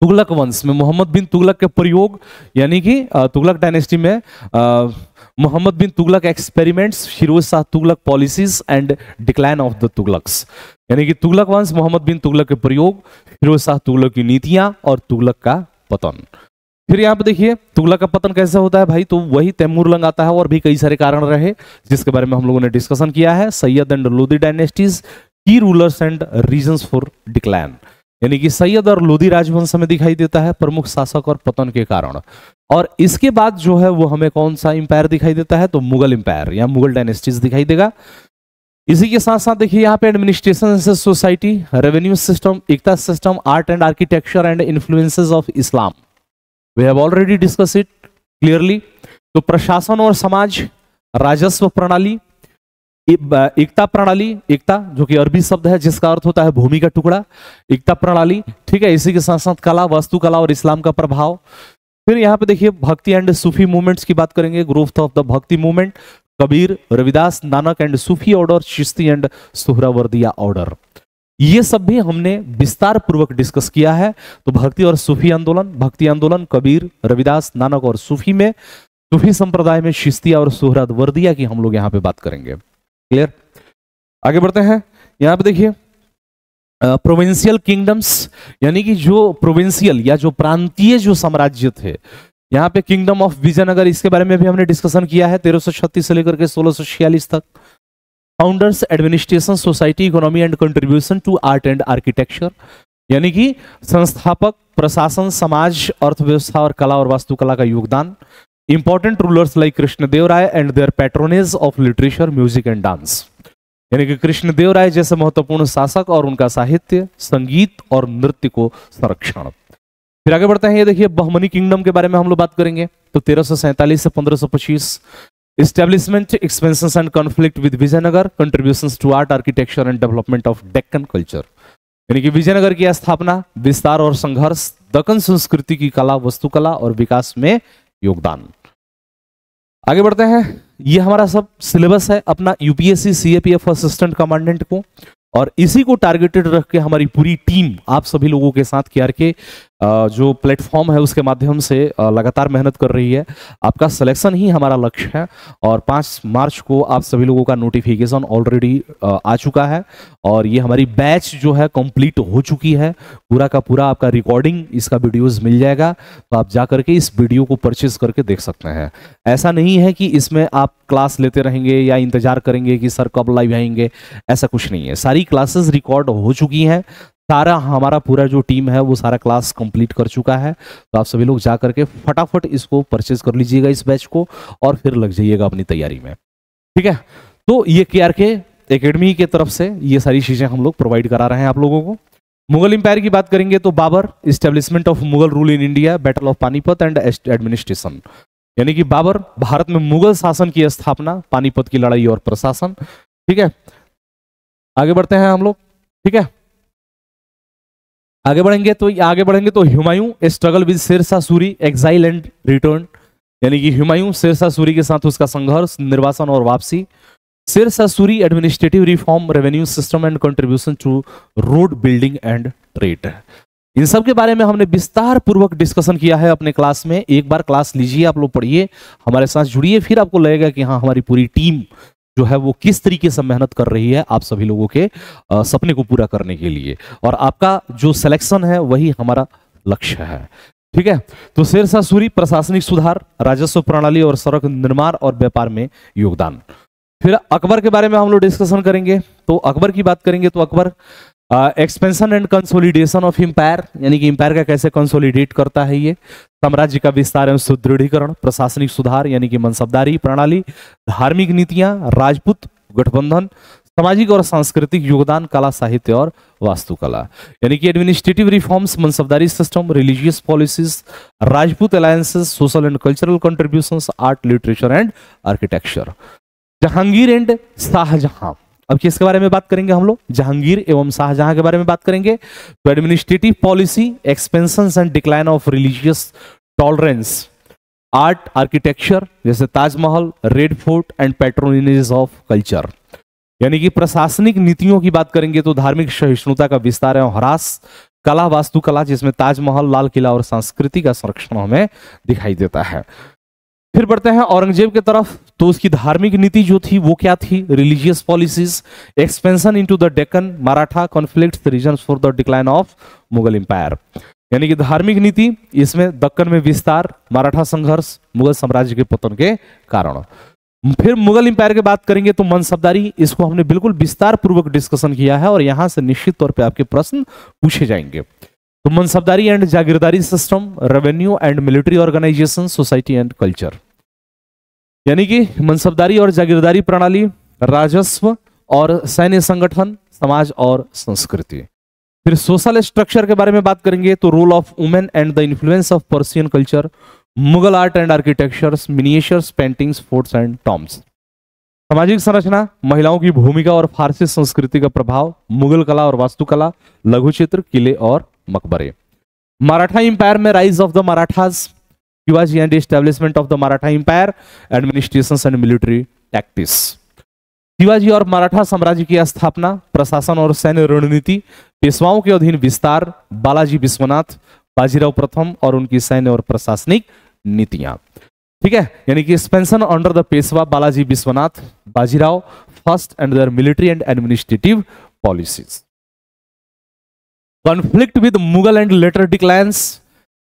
तुगलक वंश में मोहम्मद बिन तुगलक के प्रयोग, यानी कि तुगलक डायनेस्टी में Mohammad bin Tughlaq experiments, Firoz Shah Tughlaq policies and decline of the Tughlaqs, यानी कि तुगलक वंश, मोहम्मद बिन तुगलक के प्रयोग, फिरोज शाह तुगलक की नीतियां और तुगलक का पतन। फिर यहाँ पे देखिए तुगलक का पतन कैसे होता है भाई, तो वही तैमूर लंग आता है और भी कई सारे कारण रहे जिसके बारे में हम लोगों ने डिस्कशन किया है। सैयद एंड लोदी डायनेस्टीज, की rulers and reasons for decline, यानी कि सैयद और लोदी राजवंश हमें दिखाई देता है प्रमुख शासक और पतन के कारण। और इसके बाद जो है वो हमें कौन सा इंपायर दिखाई देता है, तो मुगल इंपायर या मुगल डायनेस्टीज दिखाई देगा। इसी के साथ साथ देखिए यहाँ पे एडमिनिस्ट्रेशन, सोसाइटी, रेवेन्यू सिस्टम, एकता system, art and architecture and influences of Islam, we have already discuss it clearly. तो प्रशासन और समाज, राजस्व प्रणाली, एकता प्रणाली, एकता जो कि अरबी शब्द है जिसका अर्थ होता है भूमि का टुकड़ा, एकता प्रणाली, ठीक है। इसी के साथ साथ कला, वास्तुकला और इस्लाम का प्रभाव। फिर यहाँ पे देखिए भक्ति एंड सूफी मूवमेंट्स की बात करेंगे, growth of the Bhakti movement, Kabir, Ravidas, Nanak and Sufi order, Chishti and Suhrawardiya order, ये सब भी हमने विस्तार पूर्वक डिस्कस किया है। तो भक्ति और सूफी आंदोलन, भक्ति आंदोलन, कबीर, रविदास, नानक और सूफी में, सूफी संप्रदाय में शिस्तिया और सुहरावर्दिया की हम लोग यहाँ पे बात करेंगे। क्लियर, आगे बढ़ते हैं। यहाँ पे देखिए प्रोविंशियल किंगडम्स, यानी कि जो प्रोविंशियल या जो प्रांतीय जो साम्राज्य थे, यहाँ पे किंगडम ऑफ विजयनगर, इसके बारे में भी हमने डिस्कशन किया है 1336 से लेकर के 1646 तक। Founders, administration, society, economy and contribution to art and architecture, यानी कि संस्थापक, प्रशासन, समाज, अर्थव्यवस्था और कला और वास्तुकला का योगदान। Important rulers like Krishnadeva Raya and their patronage of literature, music and dance, यानी कि कृष्णदेव राय जैसे महत्वपूर्ण शासक और उनका साहित्य, संगीत और नृत्य को संरक्षण। फिर आगे बढ़ते हैं, ये देखिए बहमनी किंगडम के बारे में हम लोग बात करेंगे। तो 1347 से 1525, establishment, expansion and conflict with Vijayanagar, contributions to art, architecture and development of Deccan culture, यानी कि विजयनगर की स्थापना, विस्तार और संघर्ष, दक्कन संस्कृति की कला, वस्तुकला और विकास में योगदान। आगे बढ़ते हैं, ये हमारा सब सिलेबस है अपना यूपीएससी सीएपीएफ असिस्टेंट कमांडेंट को, और इसी को टारगेटेड रख के हमारी पूरी टीम आप सभी लोगों के साथ केआरके जो प्लेटफॉर्म है उसके माध्यम से लगातार मेहनत कर रही है। आपका सिलेक्शन ही हमारा लक्ष्य है और 5 मार्च को आप सभी लोगों का नोटिफिकेशन ऑलरेडी आ चुका है और ये हमारी बैच जो है कंप्लीट हो चुकी है। पूरा का पूरा आपका रिकॉर्डिंग इसका वीडियोस मिल जाएगा, तो आप जा करके इस वीडियो को परचेज करके देख सकते हैं। ऐसा नहीं है कि इसमें आप क्लास लेते रहेंगे या इंतजार करेंगे कि सर कब लाइव आएंगे, ऐसा कुछ नहीं है। सारी क्लासेस रिकॉर्ड हो चुकी हैं, सारा हमारा पूरा जो टीम है वो सारा क्लास कंप्लीट कर चुका है। तो आप सभी लोग जा करके फटाफट इसको परचेज कर लीजिएगा इस बैच को और फिर लग जाइएगा अपनी तैयारी में, ठीक है। तो ये KRK एकेडमी की तरफ से ये सारी चीजें हम लोग प्रोवाइड करा रहे हैं आप लोगों को। मुगल एम्पायर की बात करेंगे तो Babur, establishment of Mughal rule in India, battle of Panipat and administration, यानी कि बाबर भारत में मुगल शासन की स्थापना, पानीपत की लड़ाई और प्रशासन, ठीक है। आगे बढ़ते हैं हम लोग, ठीक है। आगे बढ़ेंगे तो Humayun struggle with Sher Shah Suri, exile and return, यानी कि हुमायूं शेरशाह सूरी के साथ उसका संघर्ष, निर्वासन और वापसी, Shershah Suri administrative reform, revenue system and contribution to road building and trade. इन सब के बारे में हमने विस्तार पूर्वक डिस्कशन किया है अपने क्लास में। एक बार क्लास लीजिए, आप लोग पढ़िए, हमारे साथ जुड़िए, फिर आपको लगेगा कि हाँ हमारी पूरी टीम जो है वो किस तरीके से मेहनत कर रही है आप सभी लोगों के सपने को पूरा करने के लिए, और आपका जो सिलेक्शन है वही हमारा लक्ष्य है, ठीक है। तो शेरशाह सूरी, प्रशासनिक सुधार, राजस्व प्रणाली और सड़क निर्माण और व्यापार में योगदान। फिर अकबर के बारे में हम लोग डिस्कशन करेंगे। तो अकबर की बात करेंगे तो Akbar expansion and consolidation of empire, यानी कि एम्पायर का कैसे कंसोलिडेट करता है ये, साम्राज्य का विस्तार एवं सुदृढ़ीकरण, प्रशासनिक सुधार यानी कि मनसबदारी प्रणाली, धार्मिक नीतियां, राजपूत गठबंधन, सामाजिक और सांस्कृतिक योगदान, कला साहित्य और वास्तुकला, यानी कि administrative reforms, mansabdari system, religious policies, Rajput alliances, social and cultural contributions, art, literature and architecture. Jahangir and Shahjahan, अब किसके बारे में बात करेंगे हम लोग, जहांगीर एवं शाहजहां के बारे में बात करेंगे। तो administrative policy, expansion and decline of religious tolerance, art, architecture जैसे Taj Mahal, red fort and patronage of culture, यानी कि प्रशासनिक नीतियों की बात करेंगे तो धार्मिक सहिष्णुता का विस्तार एवं ह्रास, कला वास्तुकला जिसमें ताजमहल, लाल किला और संस्कृति का संरक्षण हमें दिखाई देता है। फिर बढ़ते हैं औरंगजेब की तरफ। तो उसकी धार्मिक नीति जो थी वो क्या थी, religious policies, expansion into the Deccan, Maratha conflict, reasons for the decline of Mughal empire, यानी कि धार्मिक नीति, इसमें दक्कन में विस्तार, मराठा संघर्ष, मुगल साम्राज्य के पतन के कारण। फिर मुगल एम्पायर की बात करेंगे तो मनसबदारी, इसको हमने बिल्कुल विस्तार पूर्वक डिस्कशन किया है और यहां से निश्चित तौर पे आपके प्रश्न पूछे जाएंगे। तो mansabdari and jagirdari system, revenue and military organisation, society and culture, यानी कि मनसबदारी और जागीरदारी प्रणाली, राजस्व और सैन्य संगठन, समाज और संस्कृति। फिर सोशल स्ट्रक्चर के बारे में बात करेंगे तो role of women and the influence of Persian culture, Mughal art and architectures, miniatures, paintings, forts and tombs. सामाजिक संरचना, महिलाओं की भूमिका और फारसी संस्कृति का प्रभाव, मुगल कला और वास्तुकला, लघु चित्र, किले और मकबरे। मराठा एम्पायर में rise of the Marathas, Shivaji and establishment of the Maratha empire, administration and military tactics. Shivaji और मराठा साम्राज्य की स्थापना, प्रशासन और सैन्य रणनीति, पेशवाओं के अधीन विस्तार, बालाजी विश्वनाथ, बाजीराव प्रथम और उनकी सैन्य और प्रशासनिक नीतियां, ठीक है, यानी कि expansion under the Peshwa Balaji Vishwanath, Bajirao first and their military and administrative policies. Conflict with Mughal and later declines,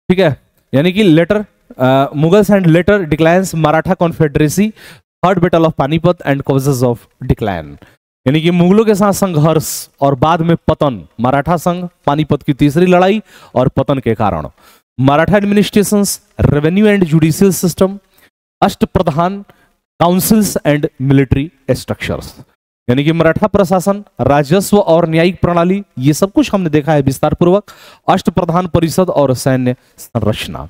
ठीक है, यानी कि later Mughals and later declines, Maratha confederacy, third battle of Panipat and causes of decline, यानी कि मुगलों के साथ संघर्ष और बाद में पतन, मराठा संघ, पानीपत की तीसरी लड़ाई और पतन के कारण। Maratha administrations, revenue and judicial system, Ashtapradhan, councils and military structures, यानी कि मराठा प्रशासन, राजस्व और न्यायिक प्रणाली, ये सब कुछ हमने देखा है विस्तार पूर्वक। अष्टप्रधान परिषद और सैन्य संरचना,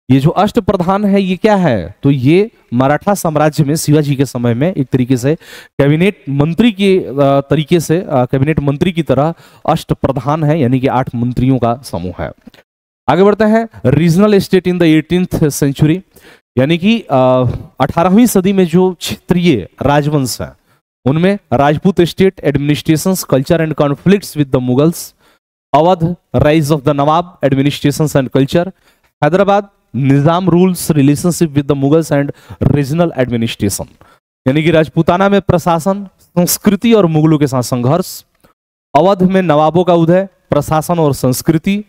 ये जो अष्टप्रधान है ये क्या है, तो ये मराठा साम्राज्य में शिवाजी के समय में एक तरीके से कैबिनेट मंत्री के तरीके से कैबिनेट मंत्री की तरह अष्टप्रधान है, यानी कि 8 मंत्रियों का समूह है। आगे बढ़ते हैं, regional state in the 18th century, यानी कि 18वीं सदी में जो क्षेत्रीय राजवंश है उनमें Rajput state, administrations, culture and conflicts with the Mughals, Awadh, rise of the Nawab, administration and culture. Hyderabad, Nizam rules, relationship with the Mughals and regional administration, यानी कि राजपूताना में प्रशासन, संस्कृति और मुगलों के साथ संघर्ष। अवध में नवाबों का उदय, प्रशासन और संस्कृति।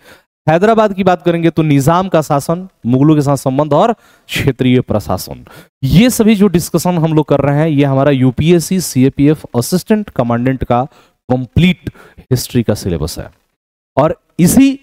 हैदराबाद की बात करेंगे तो निजाम का शासन, मुगलों के साथ संबंध और क्षेत्रीय प्रशासन। ये सभी जो डिस्कशन हम लोग कर रहे हैं, ये हमारा यूपीएससी सीएपीएफ असिस्टेंट कमांडेंट का कंप्लीट हिस्ट्री का सिलेबस है। और इसी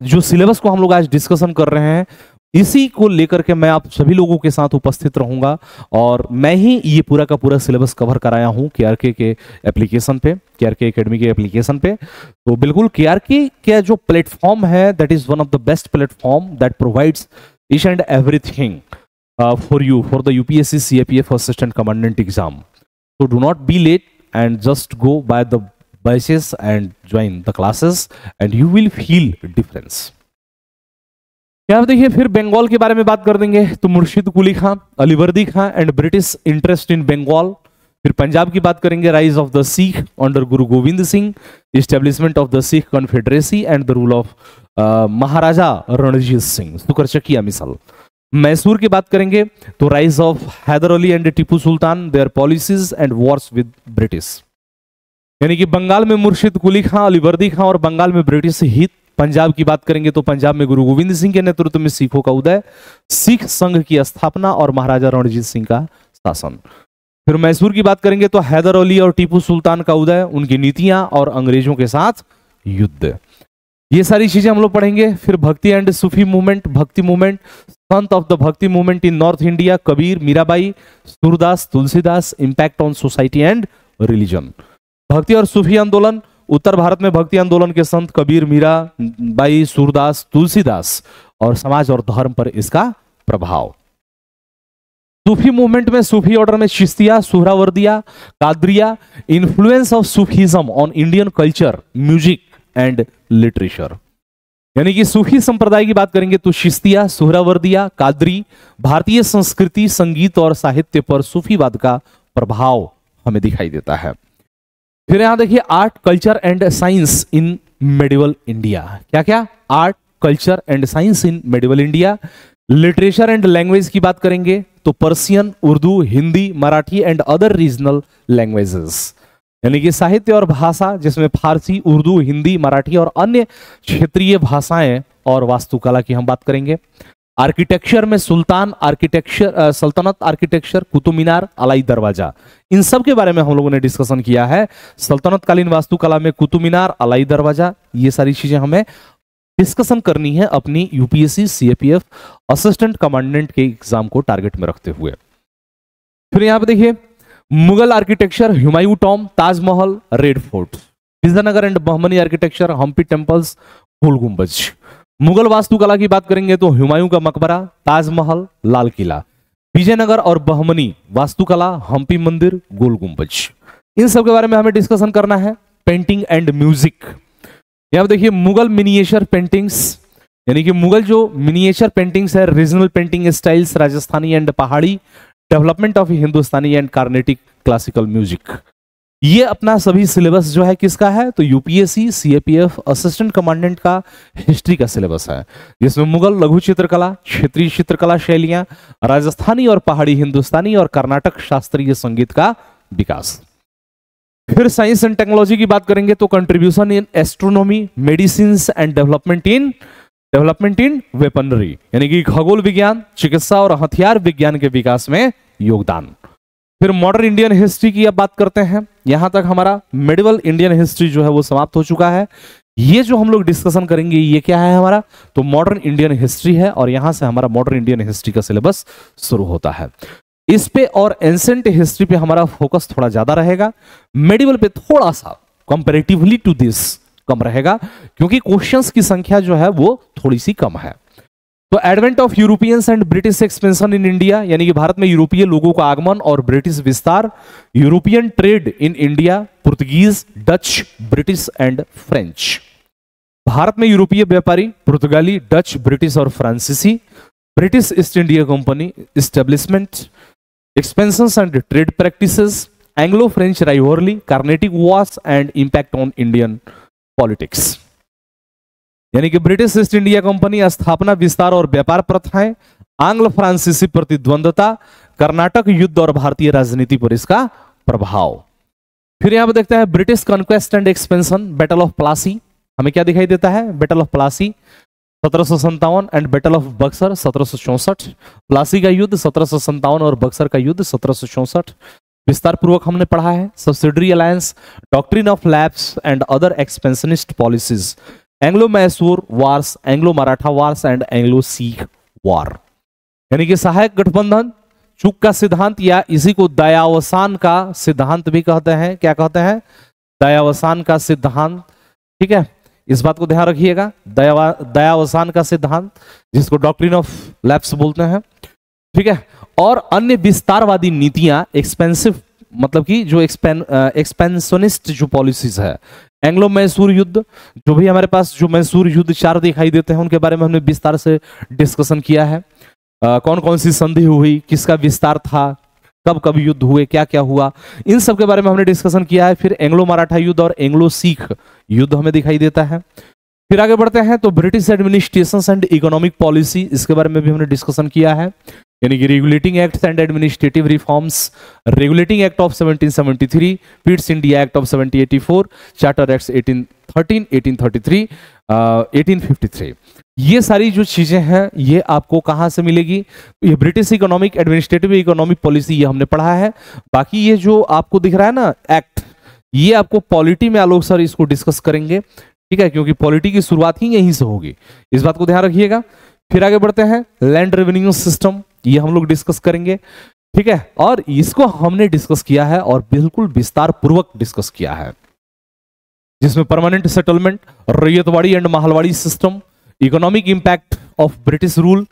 जो सिलेबस को हम लोग आज डिस्कशन कर रहे हैं, इसी को लेकर के मैं आप सभी लोगों के साथ उपस्थित रहूंगा और मैं ही ये पूरा का पूरा सिलेबस कवर कराया हूं केआरके के एप्लीकेशन पे, केआरके एकेडमी के एप्लीकेशन पे। तो बिल्कुल केआरके का जो प्लेटफॉर्म है, that is one of the best platform that provides each and everything for you for the UPSC CAPF assistant commandant exam. So do not be late and just go by the batches and join the classes and you will feel difference. यहाँ देखिए फिर बंगाल के बारे में बात कर देंगे तो Murshid Quli Khan, Alivardi Khan and British interest in Bengal. फिर पंजाब की बात करेंगे, rise of the Sikh under Guru Gobind Singh, establishment of the Sikh confederacy and the rule of Maharaja Ranjit Singh, Sukerchakia Misl. Mysore की बात करेंगे तो rise of Hyder Ali and Tipu Sultan, their policies and wars with British. यानी कि बंगाल में मुर्शिद कुली खां, अलीवर्दी खां और बंगाल में ब्रिटिश हित। पंजाब की बात करेंगे तो पंजाब में गुरु गोविंद सिंह के नेतृत्व में सिखों का उदय, सिख संघ की स्थापना और महाराजा रणजीत सिंह का शासन। फिर मैसूर की बात करेंगे तो हैदर अली और टीपू सुल्तान का उदय, उनकी नीतियां और अंग्रेजों के साथ युद्ध, ये सारी चीजें हम लोग पढ़ेंगे। फिर भक्ति एंड सूफी मूवमेंट, भक्ति movement, Sant of the Bhakti movement in north India, Kabir, Mirabai, Surdas, Tulsidas, impact on society and religion. भक्ति और सूफी आंदोलन, उत्तर भारत में भक्ति आंदोलन के संत कबीर, मीराबाई, सूरदास, तुलसीदास और समाज और धर्म पर इसका प्रभाव। सूफी मूवमेंट में सूफी ऑर्डर में Chishtiya, Suhrawardiya, Qadiriya, influence of Sufism on Indian culture, music and literature. यानी कि सूफी संप्रदाय की बात करेंगे तो चिश्तिया, सुहरावर्दिया, कादरी, भारतीय संस्कृति, संगीत और साहित्य पर सूफीवाद का प्रभाव हमें दिखाई देता है। फिर यहां देखिए art, culture and science in medieval India. क्या क्या? Art, culture and science in medieval India. Literature and language की बात करेंगे तो Persian, Urdu, Hindi, Marathi and other regional languages. यानी कि साहित्य और भाषा जिसमें फारसी, उर्दू, हिंदी, मराठी और अन्य क्षेत्रीय भाषाएं और वास्तुकला की हम बात करेंगे। आर्किटेक्चर में सुल्तान आर्किटेक्चर, सल्तनत आर्किटेक्चर, कुतुब मीनार, अलाई दरवाजा, इन सब के बारे में हम लोगों ने डिस्कशन किया है। सल्तनत कालीन वास्तुकला में कुतुब मीनार, अलाई दरवाजा, ये सारी चीजें हमें डिस्कशन करनी है अपनी यूपीएससी सीएपीएफ असिस्टेंट कमांडेंट के एग्जाम को टारगेट में रखते हुए। फिर यहां पे देखिए Mughal architecture, Humayun tomb, Taj Mahal, red fort, Vijayanagar and Bahmani architecture, Hampi temples, Gol Gumbaz. Mughal वास्तुकला की बात करेंगे तो हुमायूं का मकबरा, ताजमहल, लाल किला। विजयनगर और बहमनी वास्तुकला, हम्पी मंदिर, गोल गुंबज, इन सब के बारे में हमें डिस्कशन करना है। पेंटिंग एंड म्यूजिक, यहां देखिए मुगल मिनिएचर पेंटिंग्स, यानी कि मुगल जो मिनिएचर पेंटिंग्स है, regional painting styles, Rajasthani and Pahari, development of Hindustani and Carnatic classical music. ये अपना सभी सिलेबस जो है किसका है तो यूपीएससी सीएपीएफ असिस्टेंट कमांडेंट का हिस्ट्री का सिलेबस है, जिसमें मुगल लघु चित्रकला, क्षेत्रीय चित्रकला शैलियां, राजस्थानी और पहाड़ी हिंदुस्तानी और कर्नाटक शास्त्रीय संगीत का विकास। फिर साइंस एंड टेक्नोलॉजी की बात करेंगे तो contribution in astronomy, medicine and development in weaponry, यानी कि खगोल विज्ञान, चिकित्सा और हथियार विज्ञान के विकास में योगदान। फिर मॉडर्न इंडियन हिस्ट्री की अब बात करते हैं। यहां तक हमारा मेडिवल इंडियन हिस्ट्री जो है वो समाप्त हो चुका है। ये जो हम लोग डिस्कशन करेंगे ये क्या है हमारा तो मॉडर्न इंडियन हिस्ट्री है, और यहां से हमारा मॉडर्न इंडियन हिस्ट्री का सिलेबस शुरू होता है। इस पे और एंसेंट हिस्ट्री पे हमारा फोकस थोड़ा ज्यादा रहेगा, मेडिवल पे थोड़ा सा कंपैरेटिवली टू दिस कम रहेगा, क्योंकि क्वेश्चंस की संख्या जो है वो थोड़ी सी कम है। तो advent of Europeans and British expansion in India, यानी कि भारत में यूरोपीय लोगों का आगमन और ब्रिटिश विस्तार। European trade in India, Portuguese, Dutch, British and French. Bharat में यूरोपीय व्यापारी पुर्तगाली, डच, ब्रिटिश और फ्रांसीसी। British east India company establishment, expansion and trade practices, Anglo French rivalry, Carnatic Wars and impact on Indian politics. यानी कि ब्रिटिश ईस्ट इंडिया कंपनी, स्थापना, विस्तार और व्यापार प्रथाएं, आंग्ल फ्रांसीसी प्रतिद्वंदता, कर्नाटक युद्ध और भारतीय राजनीति पर इसका प्रभाव। फिर यहां पर देखते हैं British conquest and expansion, battle of Plassey, हमें क्या दिखाई देता है? Battle of Plassey 1757 and battle of Buxar 1764। Plassey का युद्ध 1757 और बक्सर का युद्ध 1764 विस्तार पूर्वक हमने पढ़ा है। Subsidiary alliance, doctrine of lapse and other expansionist policies, Anglo Mysore wars, Anglo Maratha wars and Anglo Sikh war, यानी कि सहायक गठबंधन, चूक का सिद्धांत, या इसी को दयावसान का सिद्धांत भी कहते हैं। क्या कहते हैं? दयावसान का सिद्धांत। ठीक है, इस बात को ध्यान रखिएगा, दयावसान का सिद्धांत, जिसको डॉक्ट्रिन ऑफ लैप्स बोलते हैं। ठीक है, और अन्य विस्तारवादी नीतियां, एक्सपेंसिव मतलब कि जो एक्सपेंशनिस्ट जो पॉलिसीज है। एंग्लो मैसूर युद्ध, जो भी हमारे पास जो मैसूर युद्ध 4 दिखाई देते हैं, उनके बारे में हमने विस्तार से डिस्कशन किया है। कौन कौन सी संधि हुई, किसका विस्तार था, कब कब युद्ध हुए, क्या क्या हुआ, इन सब के बारे में हमने डिस्कशन किया है। फिर एंग्लो मराठा युद्ध और एंग्लो सिख युद्ध हमें दिखाई देता है। फिर आगे बढ़ते हैं तो British administration and economic policy, इसके बारे में भी हमने डिस्कशन किया है, यानी कि regulating acts and administrative reforms, regulating act of 1773, Pitt's India act of 1784, charter act 1813, 1833, 1853। ये सारी जो चीजें हैं ये आपको कहां से मिलेगी? ये British economic administrative economic policy ये हमने पढ़ा है। बाकी ये जो आपको दिख रहा है ना एक्ट, ये आपको पॉलिटी में आलोक सर इसको डिस्कस करेंगे। ठीक है, क्योंकि पॉलिटी की शुरुआत ही यहीं से होगी, इस बात को ध्यान रखिएगा। फिर आगे बढ़ते हैं लैंड रेवेन्यू सिस्टम, ये हम लोग डिस्कस करेंगे। ठीक है, और इसको हमने डिस्कस किया है और बिल्कुल विस्तार पूर्वक डिस्कस किया है, जिसमें permanent settlement, ryotwari and mahalwari system, economic impact of British rule,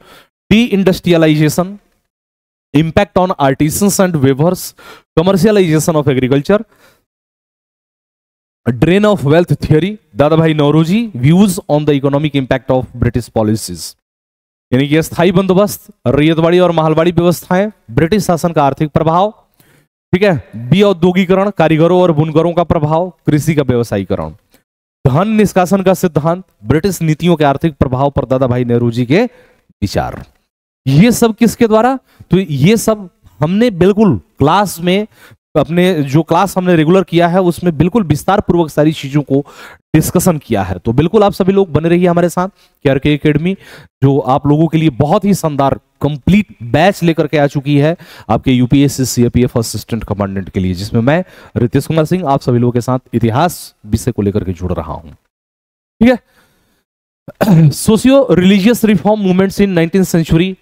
deindustrialisation, impact on artisans and weavers, commercialisation of agriculture, drain of wealth theory, Dadabhai Naoroji, views on the economic impact of British policies, यानी कि स्थायी बंदोबस्त, रैयतवाड़ी और महलवाड़ी व्यवस्थाएं, British शासन का आर्थिक प्रभाव। ठीक है, बी औद्योगिकरण, कारीगरों और बुनकरों का प्रभाव, कृषि का व्यवसायीकरण, धन निष्कासन का सिद्धांत, ब्रिटिश नीतियों के आर्थिक प्रभाव पर दादा भाई नेहरू जी के विचार। ये सब किसके द्वारा? तो ये सब हमने बिल्कुल क्लास में, अपने जो क्लास हमने रेगुलर किया है उसमें बिल्कुल विस्तार पूर्वक सारी चीजों को डिस्कशन किया है। तो बिल्कुल आप सभी लोग बने रहिए हमारे साथ केआरके एकेडमी, जो आप लोगों के लिए बहुत ही शानदार कंप्लीट बैच लेकर के आ चुकी है आपके यूपीएससी सीएपीएफ असिस्टेंट कमांडेंट के लिए, जिसमें मैं रितेश कुमार सिंह आप सभी लोगों के साथ इतिहास विषय को लेकर के जुड़ रहा हूं। ठीक है, socio religious reform movements in 19th century,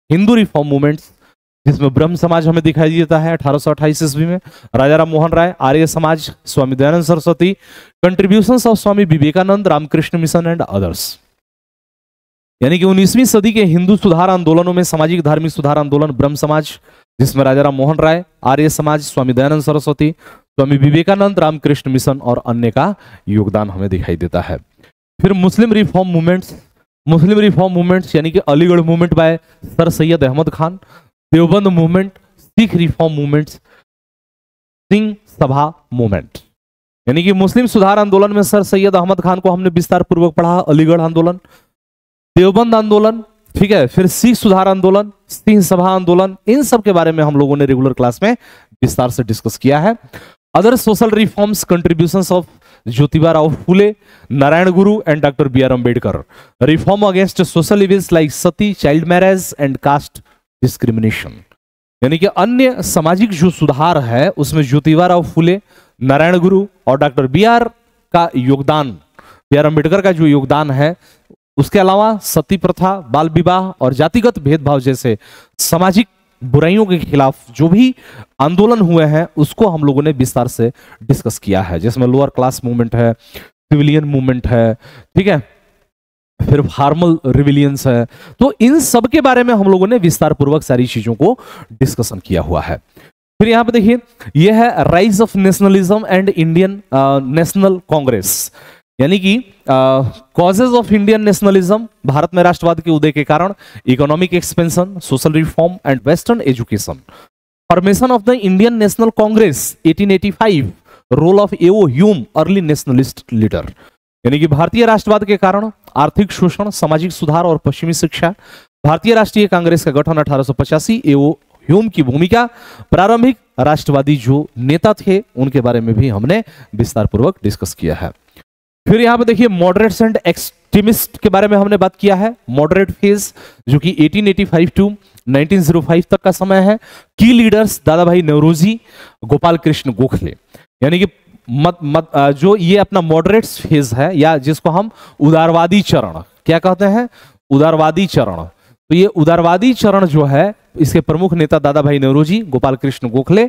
Hindu reform movements, जिसमें ब्रह्म समाज हमें दिखाई देता है 1828 ईस्वी में, राजा Ram Mohan Roy, Arya Samaj, Swami Dayanand Saraswati, contributions of Swami Vivekananda, Ramakrishna mission and others, यानी कि 19वीं सदी के हिंदू सुधार आंदोलनों में सामाजिक धार्मिक सुधार आंदोलन ब्रह्म समाज, जिसमें राजा राम मोहन राय, आर्य समाज, स्वामी दयानंद सरस्वती, स्वामी विवेकानंद, रामकृष्ण मिशन और अन्य का योगदान हमें दिखाई देता है। फिर मुस्लिम रिफॉर्म मूवमेंट्स, यानी कि Aligarh movement by sir Syed Ahmad Khan, Deoband movement, Sikh reform movements, Singh Sabha movement, यानी कि मुस्लिम सुधार आंदोलन में सर सैयद अहमद खान को हमने विस्तार पूर्वक पढ़ा, अलीगढ़ आंदोलन, देवबंद आंदोलन, ठीक है, फिर सिख सुधार आंदोलन, सिंह सभा आंदोलन, इन सब के बारे में हम लोगों ने रेगुलर क्लास में विस्तार से डिस्कस किया है। Other social reforms, contributions of Jyotiba Rao Phule, Narayana Guru and doctor B R Ambedkar, reform against social evils like sati, child marriage and caste discrimination, यानी कि अन्य सामाजिक जो सुधार है उसमें ज्योतिबा राव फुले, नारायण गुरु और डॉक्टर बी आर अम्बेडकर का जो योगदान है, उसके अलावा सती प्रथा, बाल विवाह और जातिगत भेदभाव जैसे सामाजिक बुराइयों के खिलाफ जो भी आंदोलन हुए हैं उसको हम लोगों ने विस्तार से डिस्कस किया है, जिसमें लोअर क्लास मूवमेंट है, सिविलियन मूवमेंट है, ठीक है, फिर फार्मल रिविलियंस है। तो इन सब के बारे में हम लोगों ने विस्तार पूर्वक सारी चीजों को डिस्कशन किया हुआ है। फिर यहां पे देखिए, यह है rise of nationalism and Indian National Congress, यानी कि causes of Indian nationalism, Bharat में राष्ट्रवाद के उदय के कारण, economic expansion, social reform and western education, formation of the Indian National Congress 1885, role of A O Hume early nationalist leader, यानी कि भारतीय राष्ट्रवाद के कारण, आर्थिक शोषण, सामाजिक सुधार और पश्चिमी शिक्षा, भारतीय राष्ट्रीय कांग्रेस का गठन 1885, एवं ह्यूम की भूमिका, प्रारंभिक राष्ट्रवादी जो नेता थे उनके बारे में भी हमने विस्तार पूर्वक डिस्कस किया है। फिर यहां पे देखिए मॉडरेट्स एंड एक्सट्रीमिस्ट के बारे में हमने बात किया है। मॉडरेट फेज जो कि 1885 टू 1905 तक का समय है। की लीडर्स दादा भाई नौरोजी, गोपाल कृष्ण गोखले, यानी कि जो ये अपना मॉडरेट्स फेज है या जिसको हम उदारवादी चरण क्या कहते हैं, उदारवादी चरण। तो ये उदारवादी चरण जो है इसके प्रमुख नेता दादा भाई नौरोजी, गोपाल कृष्ण गोखले,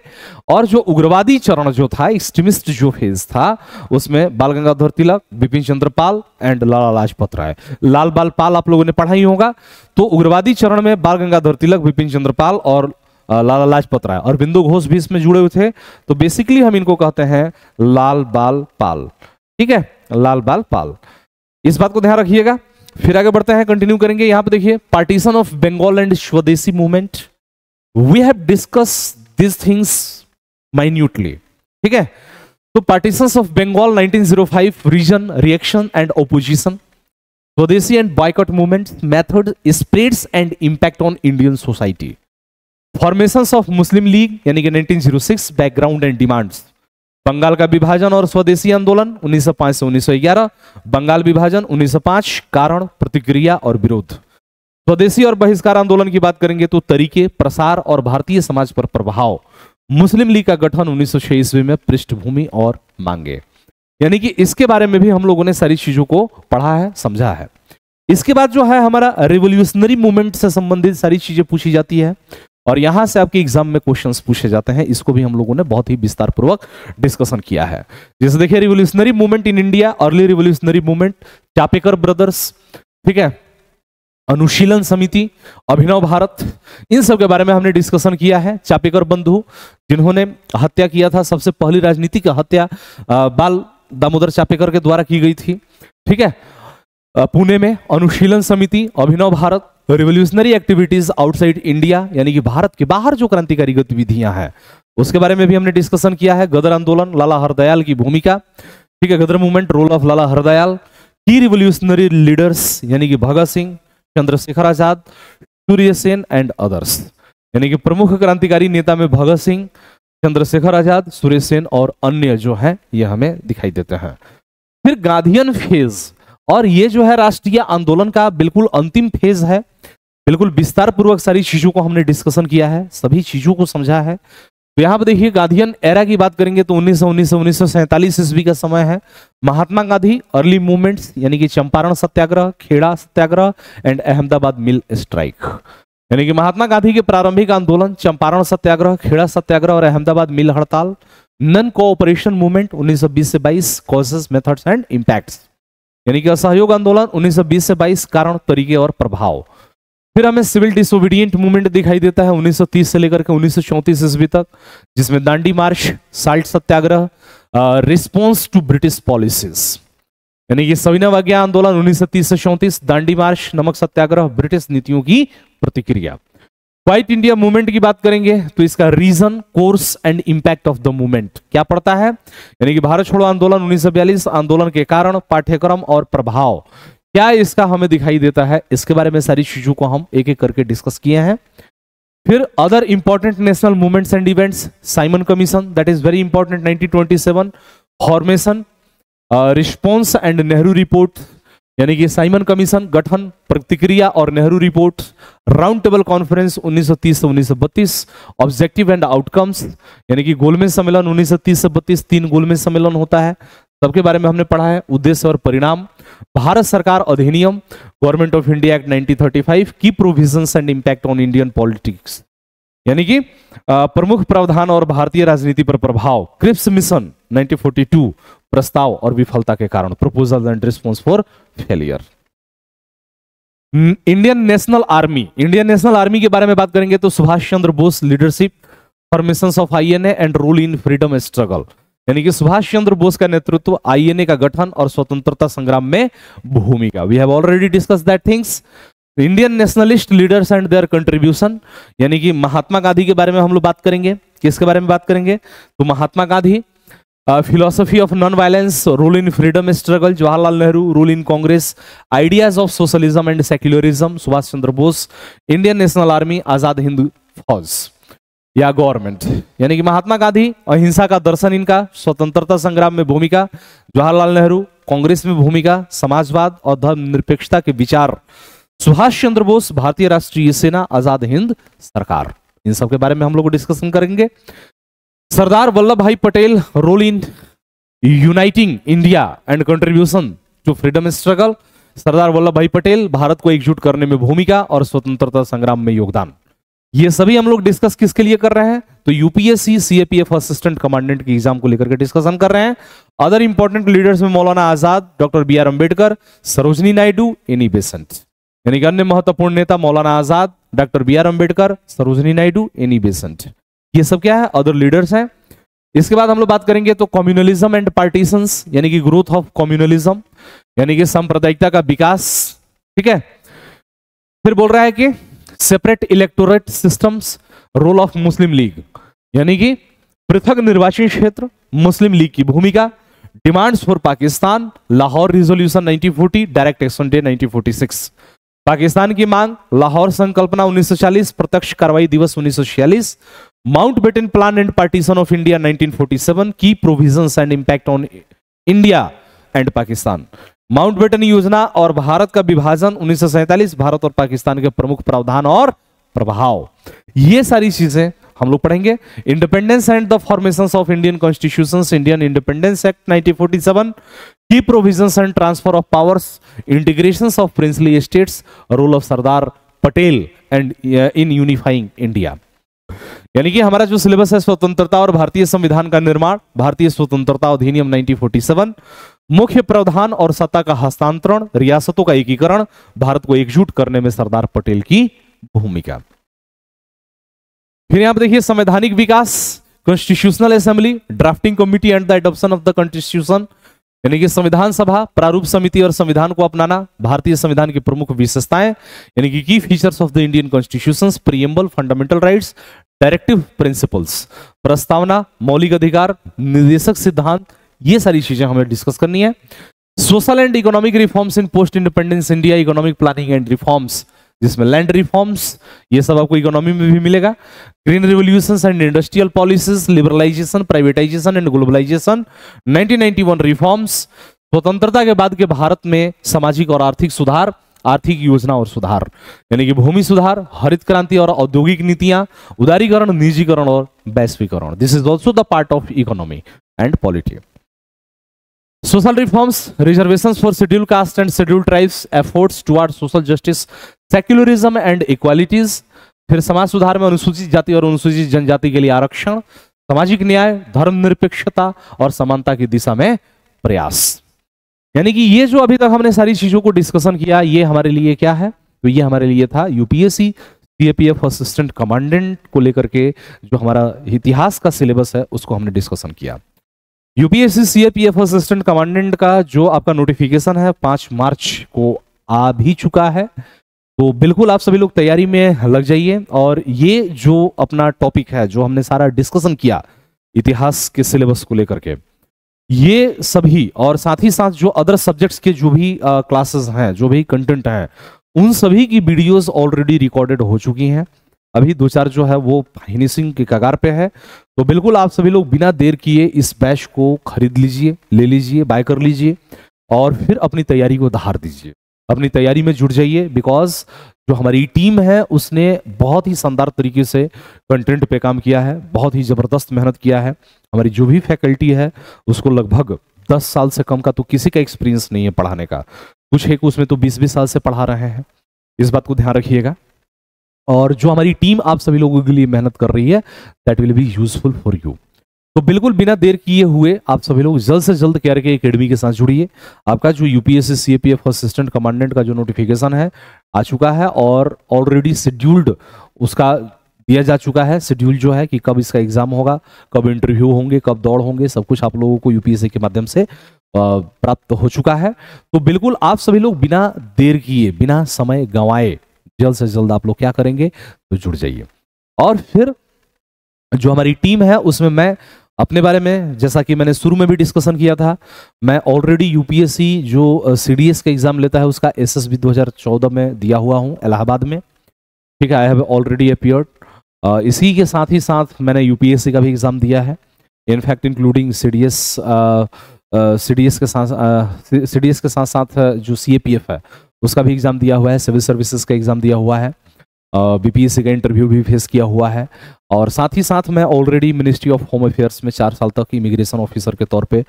और जो उग्रवादी चरण जो था, एक्सट्रीमिस्ट जो फेज था, उसमें बाल गंगाधर तिलक, बिपिन चंद्र पाल एंड लाला लाजपत राय। लाल बाल पाल आप लोगों ने पढ़ा ही होगा। तो उग्रवादी चरण में बाल गंगाधर तिलक, बिपिन चंद्र पाल और लाला लाजपत राय, और बिंदु घोष भी इसमें जुड़े हुए थे। तो बेसिकली हम इनको कहते हैं लाल बाल पाल। ठीक है, लाल बाल पाल, इस बात को ध्यान रखिएगा। फिर आगे बढ़ते हैं, कंटिन्यू करेंगे। यहां पे देखिए partition of Bengal and Swadeshi movement, we have discuss this things minutely. ठीक है, तो partitions of Bengal 1905, reason, reaction and opposition, Swadeshi and boycott movement, method, spreads and impact on Indian society, formations of Muslim league यानी कि 1906, background and demands, Bengal का विभाजन और स्वदेशी आंदोलन 1905 से 1911, बंगाल विभाजन 1905, कारण, प्रतिक्रिया और विरोध। स्वदेशी और बहिष्कार आंदोलन की बात करेंगे तो तरीके, प्रसार और भारतीय समाज पर प्रभाव, मुस्लिम लीग का गठन 1906 ईस्वी में, पृष्ठभूमि और मांगे। यानी कि इसके बारे में भी हम लोगों ने सारी चीजों को पढ़ा है, समझा है। इसके बाद जो है हमारा रिवोल्यूशनरी मूवमेंट से संबंधित सारी चीजें पूछी जाती है और यहां से आपके एग्जाम में क्वेश्चंस पूछे जाते हैं। इसको भी हम लोगों ने बहुत ही विस्तार पूर्वक डिस्कशन किया है। जैसे देखिए revolutionary movement in India, early revolutionary movement, Chapekar brothers, ठीक है, अनुशीलन समिति, अभिनव भारत, इन सब के बारे में हमने डिस्कशन किया है। चापेकर बंधु जिन्होंने हत्या किया था, सबसे पहली राजनीतिक हत्या बाल दामोदर चापेकर के द्वारा की गई थी। ठीक है, पुणे में। Anushilan Samiti, Abhinav Bharat, revolutionary activities outside India यानी कि भारत के बाहर जो क्रांतिकारी गतिविधियां हैं उसके बारे में भी हमने डिस्कशन किया है। गदर आंदोलन, लाला हरदयाल की भूमिका, ठीक है, गदर मूवमेंट, रोल ऑफ लाला हरदयाल, की रिवोल्यूशनरी लीडर्स यानी कि भगत सिंह, चंद्रशेखर आजाद, सूर्य सेन एंड अदर्स, यानी कि प्रमुख क्रांतिकारी नेता में भगत सिंह, चंद्रशेखर आजाद, सूर्य सेन और अन्य जो है ये हमें दिखाई देते हैं। फिर गांधीयन फेज, और ये जो है राष्ट्रीय आंदोलन का बिल्कुल अंतिम फेज है। बिल्कुल विस्तार पूर्वक सारी चीजों को हमने डिस्कशन किया है, सभी चीजों को समझा है। तो यहां पर देखिए गांधीयन एरा की बात करेंगे तो 1947 ईस्वी का समय है। महात्मा गांधी, अर्ली मूवमेंट्स यानी कि चंपारण सत्याग्रह, खेड़ा सत्याग्रह एंड अहमदाबाद मिल स्ट्राइक, यानी कि महात्मा गांधी के प्रारंभिक आंदोलन, चंपारण सत्याग्रह, खेड़ा सत्याग्रह और अहमदाबाद मिल हड़ताल। नन कोऑपरेशन मूवमेंट 1920 से 22, कॉजेस, मेथड्स एंड इंपैक्ट्स, यानी कि असहयोग आंदोलन 1920 से 22, कारण, तरीके और प्रभाव। फिर हमें सिविल डिसोबीडिएंट मूवमेंट दिखाई देता है 1930 से लेकर के 1934 ईस्वी तक, जिसमें Dandi march, salt satyagraha, response to British policies, यानी कि सविनय अवज्ञा आंदोलन 1930 से 34, दांडी मार्च, नमक सत्याग्रह, ब्रिटिश नीतियों की प्रतिक्रिया। व्हाइट इंडिया मूवमेंट की बात करेंगे तो इसका reason, course and impact of the movement क्या पड़ता है, यानी कि भारत छोड़ो आंदोलन 1942, आंदोलन के कारण, पाठ्यक्रम और प्रभाव क्या इसका हमें दिखाई देता है। इसके बारे में सारी चीजों को हम एक एक करके डिस्कस किए हैं। फिर other important national movements and events, Simon commission that is very important 1927, formation, response and Nehru report, यानी कि साइमन कमीशन, गठन, प्रतिक्रिया और Nehru report, round table conference 1930 से 1932, ऑब्जेक्टिव एंड आउटकम्स, यानी कि गोलमेज सम्मेलन 1930 से 32, 3 गोलमेज सम्मेलन होता है, सबके बारे में हमने पढ़ा है। उद्देश्य और परिणाम, भारत सरकार अधिनियम, गवर्नमेंट ऑफ इंडिया एक्ट 1935, की provisions and impact on Indian politics, यानी कि प्रमुख प्रावधान और भारतीय राजनीति पर प्रभाव, क्रिप्स मिशन 1942, प्रस्ताव और विफलता के कारण, proposal and response for failure. Indian national army, Indian national army के बारे में बात करेंगे तो Subhash Chandra Bose leadership, formations of INA and role in freedom struggle, यानी कि सुभाष चंद्र बोस का नेतृत्व, आईएनए का गठन और स्वतंत्रता संग्राम में भूमिका। We have already discuss that things. Indian nationalist leaders and their contribution, यानी कि महात्मा गांधी के बारे में हम लोग बात करेंगे। किसके बारे में बात करेंगे तो Mahatma Gandhi, philosophy of non violence, role in freedom struggle Jawaharlal Nehru, role in Congress, ideas of socialism and secularism Subhash Chandra Bose, Indian national army, Azad Hind Fauj या गवर्नमेंट, यानी कि महात्मा गांधी, अहिंसा का दर्शन इनका, स्वतंत्रता संग्राम में भूमिका, जवाहरलाल नेहरू, कांग्रेस में भूमिका, समाजवाद और धर्मनिरपेक्षता के विचार, सुभाष चंद्र बोस, भारतीय राष्ट्रीय सेना, आजाद हिंद सरकार, इन सब के बारे में हम लोग डिस्कशन करेंगे। Sardar Vallabh Bhai Patel, role in uniting India and contribution to freedom struggle, Sardar Vallabh Bhai Patel, Bharat को एकजुट करने में भूमिका और स्वतंत्रता संग्राम में योगदान। ये सभी हम लोग डिस्कस किसके लिए कर रहे हैं? तो यूपीएससी सीएपीएफ असिस्टेंट कमांडेंट की एग्जाम को लेकर के डिस्कशन कर रहे हैं। अदर इंपॉर्टेंट लीडर्स में Maulana Azad, doctor B R Ambedkar, Sarojini Naidu, Annie Besant, यानी कि अन्य महत्वपूर्ण नेता Maulana Azad, doctor B R Ambedkar, Sarojini Naidu, Annie Besant, ये सब क्या है? अदर लीडर्स हैं। इसके बाद हम लोग बात करेंगे तो कम्युनलिज्म एंड पार्टीशंस, यानी कि ग्रोथ ऑफ कम्युनलिज्म, यानी कि सांप्रदायिकता का विकास, ठीक है। फिर बोल रहा है कि separate electorate systems, role of Muslim league, यानी कि पृथक निर्वाचन क्षेत्र, मुस्लिम लीग की भूमिका, demands for Pakistan, Lahore resolution 1940, direct action day 1946, Pakistan की मांग, लाहौर संकल्पना 1940, प्रत्यक्ष कार्रवाई दिवस 1946, Mountbatten plan and partition of India 1947, की provisions and impact on India and Pakistan, Mountbatten योजना और भारत का विभाजन 1947, भारत और पाकिस्तान के प्रमुख प्रावधान और प्रभाव, ये सारी चीजें हम लोग पढ़ेंगे। Independence and the formations of Indian constitutions, Indian independence act 1947, की provisions and transfer of powers, integrations of princely states, role of Sardar Patel and in unifying India, यानी कि हमारा जो सिलेबस है स्वतंत्रता और भारतीय संविधान का निर्माण, भारतीय स्वतंत्रता अधिनियम 1947, मुख्य प्रावधान और सत्ता का हस्तांतरण, रियासतों का एकीकरण, भारत को एकजुट करने में सरदार पटेल की भूमिका। फिर यहां पर देखिए संवैधानिक विकास, constitutional assembly, drafting committee and the adoption of the constitution, यानी कि संविधान सभा, प्रारूप समिति और संविधान को अपनाना, भारतीय संविधान की प्रमुख विशेषताएं, यानी कि की features of the Indian constitution, preamble, fundamental rights, directive principles, प्रस्तावना, मौलिक अधिकार, निर्देशक सिद्धांत, ये सारी चीजें हमें डिस्कस करनी है। Social and economic reforms in post independence India, economic planning and reforms, जिसमें लैंड रिफॉर्म्स, ये सब आपको इकोनॉमी में भी मिलेगा। Green revolutions and industrial policies, liberalisation, privatisation and globalisation, 1991 reforms, स्वतंत्रता के बाद के भारत में सामाजिक और आर्थिक सुधार, आर्थिक योजना और सुधार, यानी कि भूमि सुधार, हरित क्रांति और औद्योगिक नीतियां, उदारीकरण, निजीकरण और वैश्वीकरण, this is also the part of economy and polity. Social reforms, reservations for schedule caste and schedule tribes, efforts toward social justice, secularism and equalities. फिर समाज सुधार में अनुसूचित जाति और अनुसूचित जनजाति के लिए आरक्षण, सामाजिक न्याय, धर्मनिरपेक्षता और समानता की दिशा में प्रयास, यानी कि ये जो अभी तक हमने सारी चीजों को डिस्कशन किया, ये हमारे लिए क्या है? तो ये हमारे लिए था यूपीएससी सीएपीएफ असिस्टेंट कमांडेंट को लेकर के जो हमारा इतिहास का सिलेबस है उसको हमने डिस्कशन किया। यूपीएससी सीएपीएफ असिस्टेंट कमांडेंट का जो आपका नोटिफिकेशन है 5 मार्च को आ भी चुका है, तो बिल्कुल आप सभी लोग तैयारी में लग जाइए। और ये जो अपना टॉपिक है, जो हमने सारा डिस्कशन किया इतिहास के सिलेबस को लेकर के, ये सभी और साथ ही साथ जो अदर सब्जेक्ट्स के जो भी क्लासेस हैं, जो भी कंटेंट हैं, उन सभी की वीडियोस ऑलरेडी रिकॉर्डेड हो चुकी हैं। अभी 2-4 जो है वो फिनिशिंग के कगार पे है। तो बिल्कुल आप सभी लोग बिना देर किए इस बैच को खरीद लीजिए, ले लीजिए, बाय कर लीजिए और फिर अपनी तैयारी को धार दीजिए, अपनी तैयारी में जुट जाइए। बिकॉज जो हमारी टीम है उसने बहुत ही शानदार तरीके से कंटेंट पे काम किया है, बहुत ही जबरदस्त मेहनत किया है। हमारी जो भी फैकल्टी है उसको लगभग 10 साल से कम का तो किसी का एक्सपीरियंस नहीं है पढ़ाने का। कुछ एक उसमें तो 20-20 साल से पढ़ा रहे हैं, इस बात को ध्यान रखिएगा। और जो हमारी टीम आप सभी लोगों के लिए मेहनत कर रही है, that will be useful for you. तो बिल्कुल बिना देर किए हुए आप सभी लोग जल्द से जल्द KRK एकेडमी के साथ जुड़िए। आपका जो यूपीएससी सीएपीएफ असिस्टेंट कमांडेंट का जो नोटिफिकेशन है आ चुका है और ऑलरेडी शेड्यूल्ड उसका दिया जा चुका है। शेड्यूल जो है कि कब इसका एग्जाम होगा, कब इंटरव्यू होंगे, कब दौड़ होंगे, सब कुछ आप लोगों को यूपीएससी के माध्यम से प्राप्त हो चुका है। तो बिल्कुल आप सभी लोग बिना देर किए, बिना समय गंवाए जल्द से जल्द आप लोग क्या करेंगे तो जुड़ जाइए। और फिर जो हमारी टीम है उसमें मैं अपने बारे में जैसा कि मैंने शुरू में भी डिस्कशन किया था, मैं ऑलरेडी यूपीएससी जो सीडीएस का एग्जाम लेता है उसका एसएसबी 2014 में दिया हुआ हूँ इलाहाबाद में। ठीक है, आई हैव ऑलरेडी अपीयर्ड। इसी के साथ ही साथ मैंने यूपीएससी का भी एग्जाम दिया है, इनफैक्ट इंक्लूडिंग सीडीएस। सीडीएस के साथ साथ जो सीएपीएफ है उसका भी एग्जाम दिया हुआ है, सिविल सर्विसेज का एग्जाम दिया हुआ है, बीपीएससी का इंटरव्यू भी फेस किया हुआ है। और साथ ही साथ मैं already ministry of home affairs में 4 साल तक इमिग्रेशन ऑफिसर के तौर पे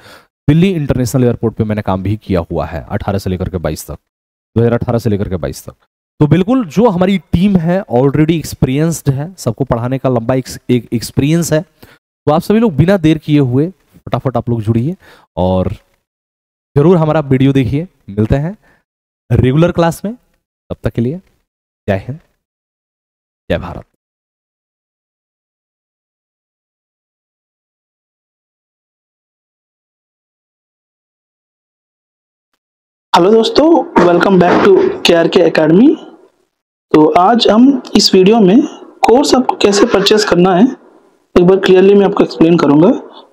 दिल्ली इंटरनेशनल एयरपोर्ट पे मैंने काम भी किया हुआ है 18 से लेकर के 22 तक, 2018 से लेकर के 22 तक। तो बिल्कुल जो हमारी टीम है ऑलरेडी एक्सपीरियंस्ड है, सबको पढ़ाने का लंबा एक एक्सपीरियंस है। तो आप सभी लोग बिना देर किए हुए फटाफट आप लोग जुड़िए और जरूर हमारा वीडियो देखिए। मिलते हैं रेगुलर क्लास में, तब तक के लिए जय हिंद, जय भारत। हेलो दोस्तों, welcome back to KRK Academy. तो आज हम इस वीडियो में कोर्स आपको कैसे परचेस करना है एक बार क्लियरली मैं आपको एक्सप्लेन करूंगा।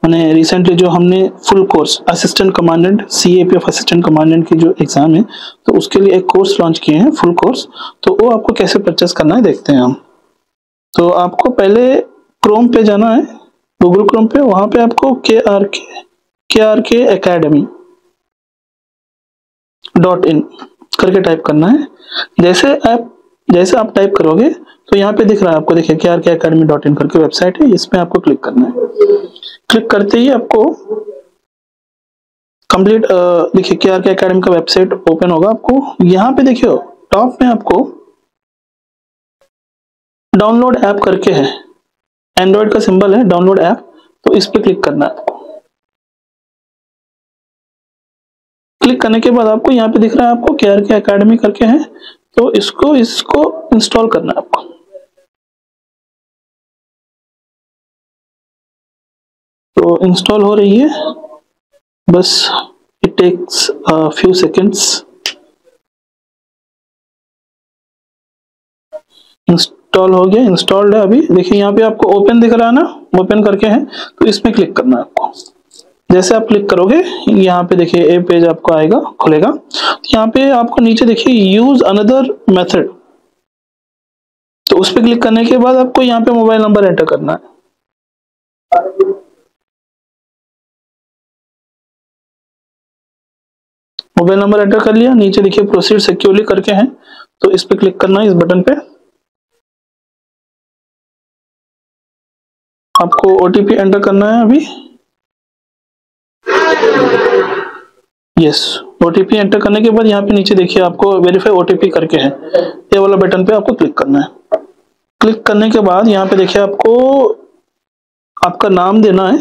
मैंने रिसेंटली जो हमने full course assistant commandant CAPF assistant commandant की जो एग्ज़ाम है तो उसके लिए एक कोर्स लॉन्च किए हैं फुल कोर्स, तो वो आपको कैसे परचेस करना है देखते हैं हम। तो आपको पहले क्रोम पे जाना है, गूगल क्रोम पे, वहाँ पे आपको KRK एकेडमी .in करके टाइप करना है। जैसे आप टाइप करोगे तो यहाँ पे दिख रहा है आपको, देखिए KRK academy.in करके वेबसाइट है, इसमें आपको क्लिक करना है। क्लिक करते ही आपको कंप्लीट देखिए KRK एकेडमी का वेबसाइट ओपन होगा। आपको यहाँ पे देखिए टॉप में आपको डाउनलोड ऐप करके है, एंड्रॉइड का सिंबल है डाउनलोड ऐप, तो इस पे क्लिक करना है आपको। क्लिक करने के बाद आपको यहाँ पे दिख रहा है आपको KRK एकेडमी करके है, तो इसको इंस्टॉल करना है आपको। तो इंस्टॉल हो रही है, बस it takes few seconds. Install हो गया, इंस्टॉल्ड है अभी। देखिए यहाँ पे आपको ओपन दिख रहा है ना, ओपन करके है, तो इसमें क्लिक करना है आपको। जैसे आप क्लिक करोगे यहाँ पे देखिए ए पेज आपको आएगा, खुलेगा। यहाँ पे आपको नीचे देखिए यूज अनदर मेथड, तो उस पर क्लिक करने के बाद आपको यहाँ पे मोबाइल नंबर एंटर करना है। मोबाइल नंबर एंटर कर लिया, नीचे देखिए प्रोसीड सिक्योरली करके है, तो इस पे क्लिक करना है, इस बटन पे। आपको OTP एंटर करना है अभी, यस। OTP एंटर करने के बाद यहाँ पे नीचे देखिए आपको वेरीफाई OTP करके है, ये वाला बटन पे आपको क्लिक करना है। क्लिक करने के बाद यहाँ पे देखिए आपको आपका नाम देना है,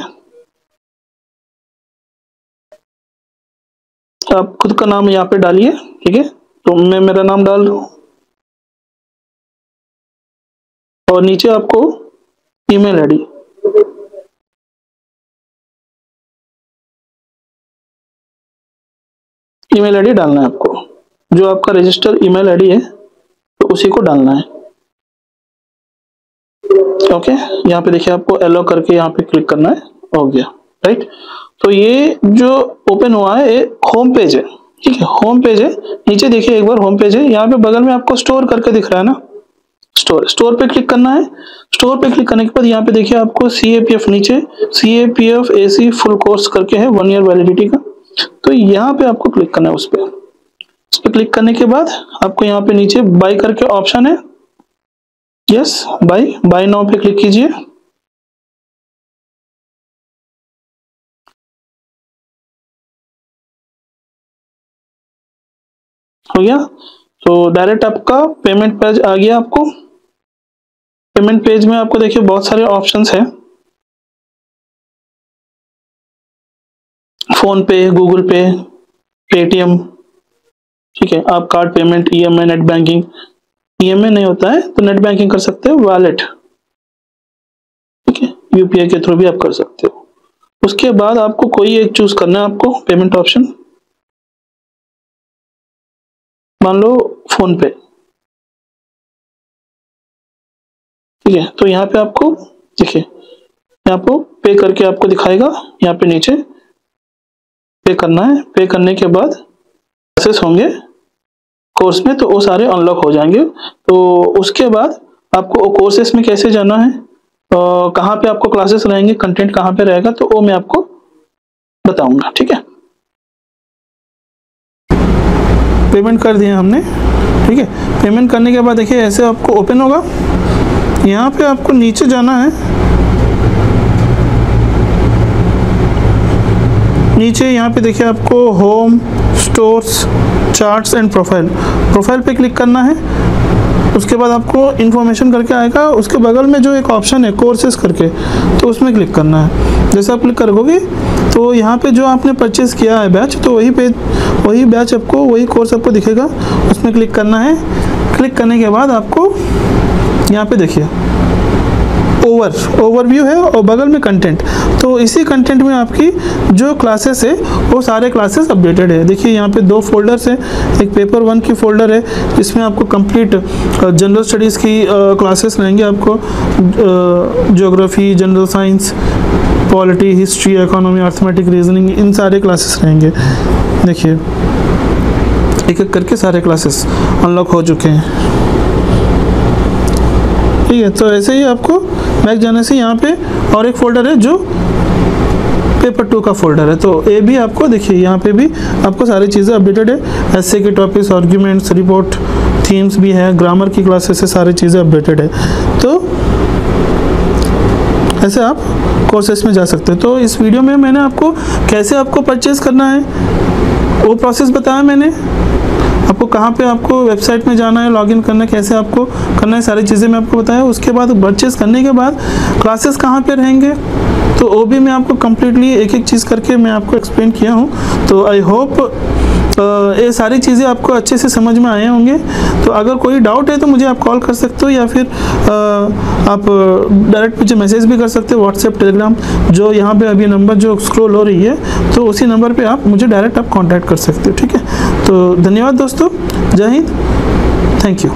आप खुद का नाम यहाँ पे डालिए, ठीक है। तो मैं मेरा नाम डाल रहा हूँ और नीचे आपको ईमेल आईडी, डालना है आपको। जो आपका रजिस्टर ईमेल आईडी है तो उसी को डालना है, ओके। यहाँ पे देखिए आपको एलो करके यहाँ पे क्लिक करना है, हो गया, राइट। तो ये जो ओपन हुआ है ये होम पेज है, ठीक है, होम पेज है। नीचे देखिए एक बार होम पेज है, यहाँ पे बगल में आपको स्टोर करके दिख रहा है ना, स्टोर पे क्लिक करना है। स्टोर पे क्लिक करने के बाद यहाँ पे देखिए आपको CAPF नीचे CAPF AC फुल कोर्स करके है 1 ईयर वैलिडिटी का, तो यहाँ पे आपको क्लिक करना है। उस पे क्लिक करने के बाद आपको यहाँ पे नीचे बाय करके ऑप्शन है, यस, बाय नाउ पे क्लिक कीजिए। हो गया, तो डायरेक्ट आपका पेमेंट पेज आ गया। आपको पेमेंट पेज में आपको देखिए बहुत सारे ऑप्शंस है, फोन पे, गूगल पे, पेटीएम, ठीक है। आप card payment, EMI, net banking, EMI नहीं होता है तो नेट बैंकिंग कर सकते हो, वॉलेट, ठीक है, UPI के थ्रू भी आप कर सकते हो। उसके बाद आपको कोई एक चूज करना है आपको पेमेंट ऑप्शन, मान लो फोन पे, ठीक है। तो यहाँ पे आपको देखिए यहाँ पे पे करके आपको दिखाएगा, यहाँ पे नीचे पे करना है। पे करने के बाद क्लासेस होंगे कोर्स में, तो वो सारे अनलॉक हो जाएंगे। तो उसके बाद आपको कोर्सेस में कैसे जाना है, कहाँ पे आपको क्लासेस रहेंगे, कंटेंट कहाँ पे रहेगा, तो वो मैं आपको बताऊंगा। ठीक है, पेमेंट कर दिया हमने। ठीक है, पेमेंट करने के बाद देखिए ऐसे आपको ओपन होगा। यहाँ पे आपको नीचे जाना है, नीचे यहाँ पे देखिए आपको home, stores, charts and profile, profile पे क्लिक करना है। उसके बाद आपको इन्फॉर्मेशन करके आएगा, उसके बगल में जो एक ऑप्शन है कोर्सेज करके, तो उसमें क्लिक करना है। जैसे आप क्लिक करोगे तो यहाँ पे जो आपने परचेज़ किया है बैच, तो वही बैच आपको, वही कोर्स आपको दिखेगा, उसमें क्लिक करना है। क्लिक करने के बाद आपको यहाँ पे देखिए ओवरव्यू है और बगल में कंटेंट, तो इसी कंटेंट में आपकी जो क्लासेस है वो सारे क्लासेस अपडेटेड है। देखिए यहाँ पे 2 फोल्डर्स है, एक पेपर 1 की फोल्डर है जिसमें आपको कंप्लीट जनरल स्टडीज़ की क्लासेस रहेंगे, आपको geography, general science, polity, history, economy, arithmetic, reasoning, इन सारे क्लासेस रहेंगे। देखिए एक एक करके सारे क्लासेस अनलॉक हो चुके हैं। ठीक है, तो ऐसे ही आपको बैक जाने से यहाँ पे और एक फोल्डर है जो पेपर 2 का फोल्डर है, तो ये भी आपको देखिए यहाँ पे भी आपको सारी चीज़ें अपडेटेड है। एसए के टॉपिक्स, आर्ग्यूमेंट्स, रिपोर्ट, थीम्स भी है, ग्रामर की क्लासेस से सारी चीज़ें अपडेटेड है। तो ऐसे आप कोर्सेस में जा सकते हैं। तो इस वीडियो में मैंने आपको कैसे आपको परचेज़ करना है वो प्रोसेस बताया मैंने, आपको कहाँ पे आपको वेबसाइट में जाना है, लॉगिन करना है, कैसे आपको करना है, सारी चीज़ें मैं आपको बताया। उसके बाद परचेज़ करने के बाद क्लासेस कहाँ पे रहेंगे, तो वो भी मैं आपको कम्प्लीटली एक एक चीज़ करके मैं आपको एक्सप्लेन किया हूँ। तो आई होप ये सारी चीज़ें आपको अच्छे से समझ में आए होंगे। तो अगर कोई डाउट है तो मुझे आप कॉल कर सकते हो, या फिर आप डायरेक्ट मुझे मैसेज भी कर सकते हो, व्हाट्सएप, टेलीग्राम, जो यहाँ पे अभी नंबर जो स्क्रॉल हो रही है, तो उसी नंबर पे आप मुझे डायरेक्ट आप कांटेक्ट कर सकते हो। ठीक है, तो धन्यवाद दोस्तों, जय हिंद, थैंक यू।